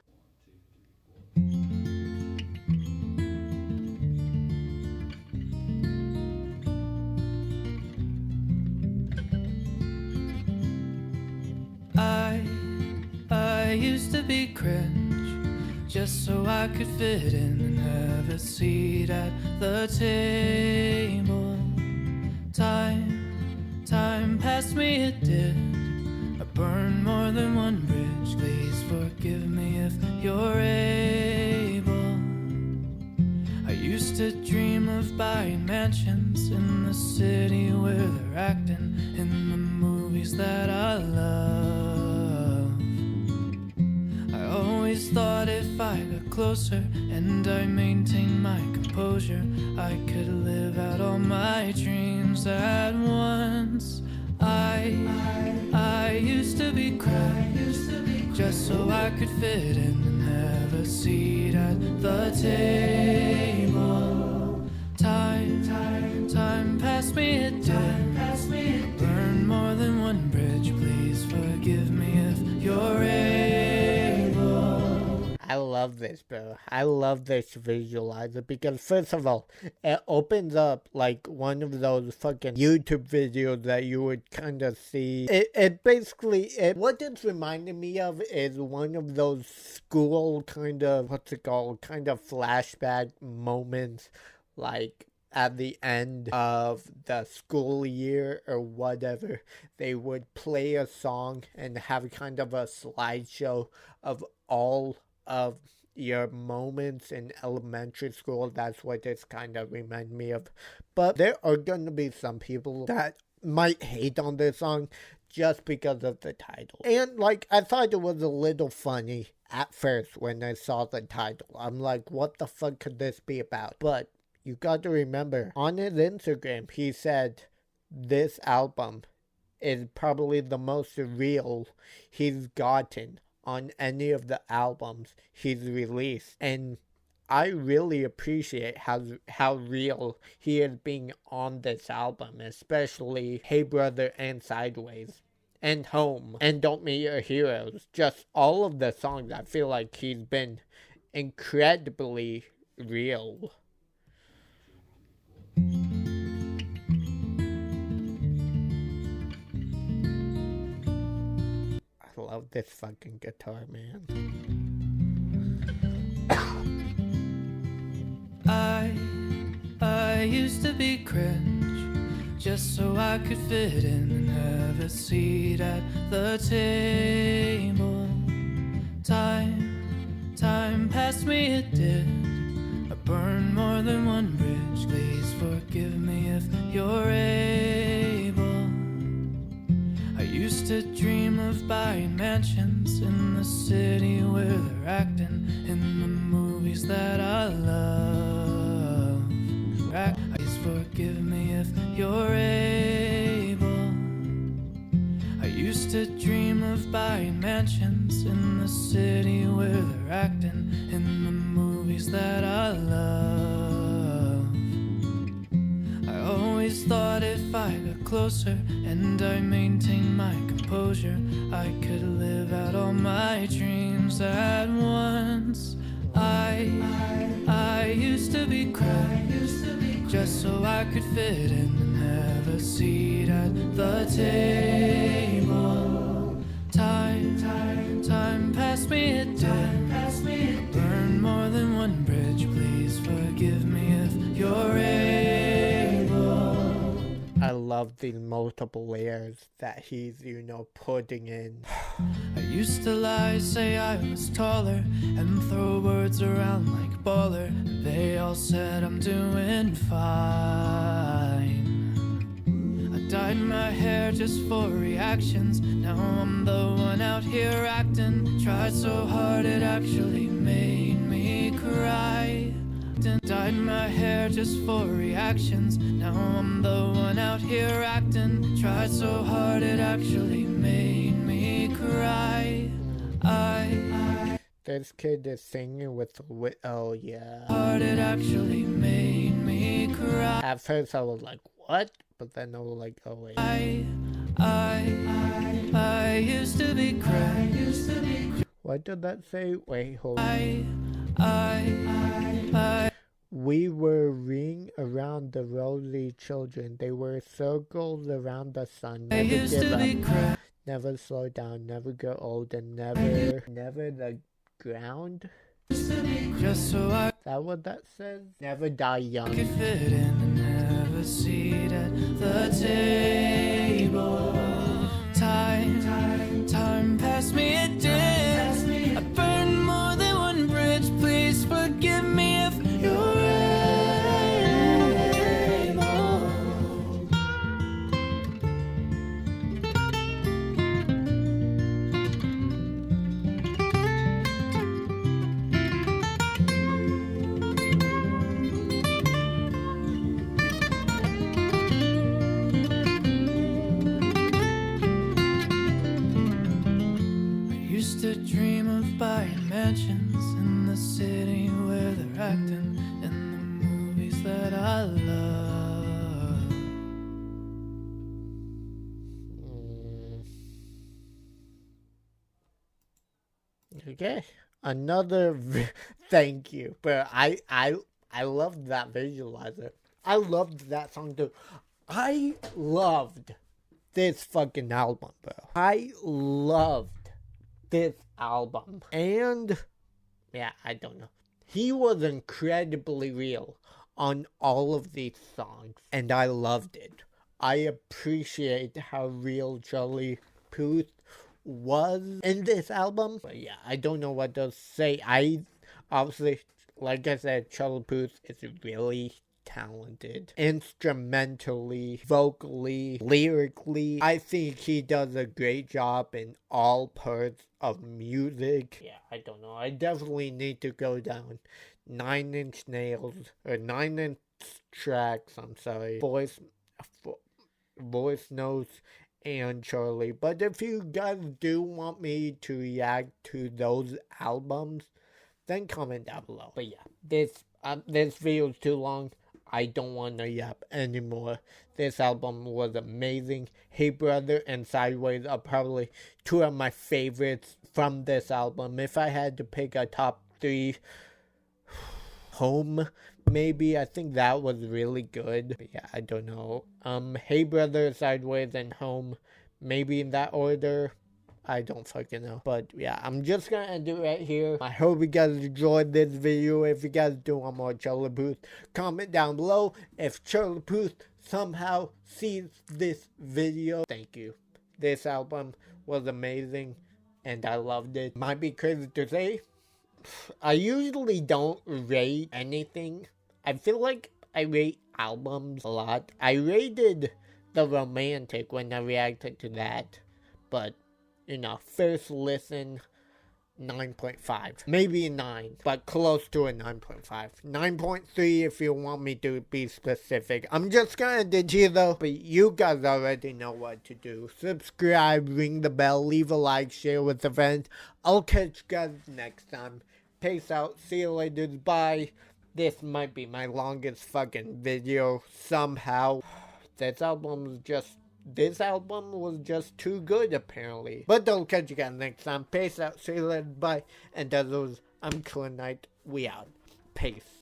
[SPEAKER 2] I used to be cringe, just so I could fit in and have a seat at the table. Time passed me, it did. I burned more than one bridge. Please forgive me if you're able. I used to dream of buying mansions in the city where they're acting in the movies that I love. I always thought if I got closer and I maintained my composure, I could live out all my dreams at once. I used to be cringe, just so I could fit in and have a seat at the table. Time passed me, it did. Burned more
[SPEAKER 1] I love this, bro. I love this visualizer because, first of all, it opens up like one of those fucking YouTube videos that you would kind of see. It basically, what it's reminding me of is one of those school kind of, what's it called, kind of flashback moments, like at the end of the school year or whatever. They would play a song and have kind of a slideshow of all of your moments in elementary school. That's what this kind of reminds me of. But there are going to be some people that might hate on this song just because of the title. And like, I thought it was a little funny at first when I saw the title. I'm like, what the fuck could this be about? But you got to remember, on his Instagram, he said this album is probably the most real he's gotten on any of the albums he's released. And I really appreciate how real he is being on this album, especially Hey Brother and Sideways and Home and Don't Meet Your Heroes. Just all of the songs, I feel like he's been incredibly real. I love this fucking guitar, man.
[SPEAKER 2] I used to be cringe, just so I could fit in and have a seat at the table. Time passed me, it did. I burned more than one bridge. Please forgive me if you're able. I used to dream of buying mansions in the city where they're acting in the movies that I love. Please forgive me if you're able. I used to dream of buying mansions in the city where they're acting in the movies that I love. I always thought if I got closer and I maintained my composure, I could live out all my dreams at once. I used to be crazy, just so I could fit in and have a seat at the table. Time passed me, it did. Burned more than one bridge. Please forgive me if you're able.
[SPEAKER 1] I love the multiple layers that he's, putting in.
[SPEAKER 2] I used to lie, say I was taller, and throw words around like baller. They all said I'm doing fine. I dyed my hair just for reactions. Now I'm the one out here acting. Tried so hard it actually made me cry. Dyed my hair just for reactions. Now I'm the one out here acting. Tried so hard it actually made me cry.
[SPEAKER 1] This kid is singing with oh yeah.
[SPEAKER 2] Hard it actually made me cry.
[SPEAKER 1] At first I was like, what? But then I was like, oh wait.
[SPEAKER 2] I used to be crazy.
[SPEAKER 1] What did that say? Wait, hold on.
[SPEAKER 2] I
[SPEAKER 1] We were ring around the rosy children. They were circles around the sun. Never
[SPEAKER 2] used
[SPEAKER 1] give
[SPEAKER 2] to be
[SPEAKER 1] up. Never slow down. Never grow old. And never the ground.
[SPEAKER 2] just so I
[SPEAKER 1] Is that what that says? Never die young.
[SPEAKER 2] could fit in and have a seat at the table. Time passed me, it did. I burned more than one bridge. Please forgive me if you're able. To dream of buying mansions in the city where they're acting in the movies that I love.
[SPEAKER 1] Okay. Thank you. But I loved that visualizer. I loved that song too. I loved this fucking album, bro. I loved this album. And yeah, I don't know. He was incredibly real on all of these songs, and I loved it. I appreciate how real Charlie Puth was in this album. But yeah, I don't know what to say. Obviously, like I said, Charlie Puth is really talented. Instrumentally, vocally, lyrically. I think he does a great job in all parts of music. Yeah, I don't know. I definitely need to go down 9 Inch Nails, or 9 Inch Tracks, I'm sorry. Voice Notes and Charlie. But if you guys do want me to react to those albums, then comment down below. But yeah, this video is too long. I don't want to yap anymore. This album was amazing. Hey Brother and Sideways are probably two of my favorites from this album. If I had to pick a top 3, Home, maybe. I think that was really good. But yeah, I don't know. Hey Brother, Sideways, and Home. Maybe in that order. I don't fucking know. But yeah, I'm just gonna end it right here. I hope you guys enjoyed this video. If you guys do want more Charlie Puth, comment down below. If Charlie Puth somehow sees this video, thank you. This album was amazing and I loved it. Might be crazy to say, I usually don't rate anything. I feel like I rate albums a lot. I rated The Romantic when I reacted to that, but you know, first listen, 9.5. Maybe 9, but close to a 9.5. 9.3 if you want me to be specific. I'm just gonna end it here though, but you guys already know what to do. Subscribe, ring the bell, leave a like, share with a friend. I'll catch you guys next time. Peace out, see you later, bye. This might be my longest fucking video somehow. This album was just too good, apparently. But don't catch you guys next time. Peace out, see you later, bye. And as always, I'm Killer Knight. We out. Peace.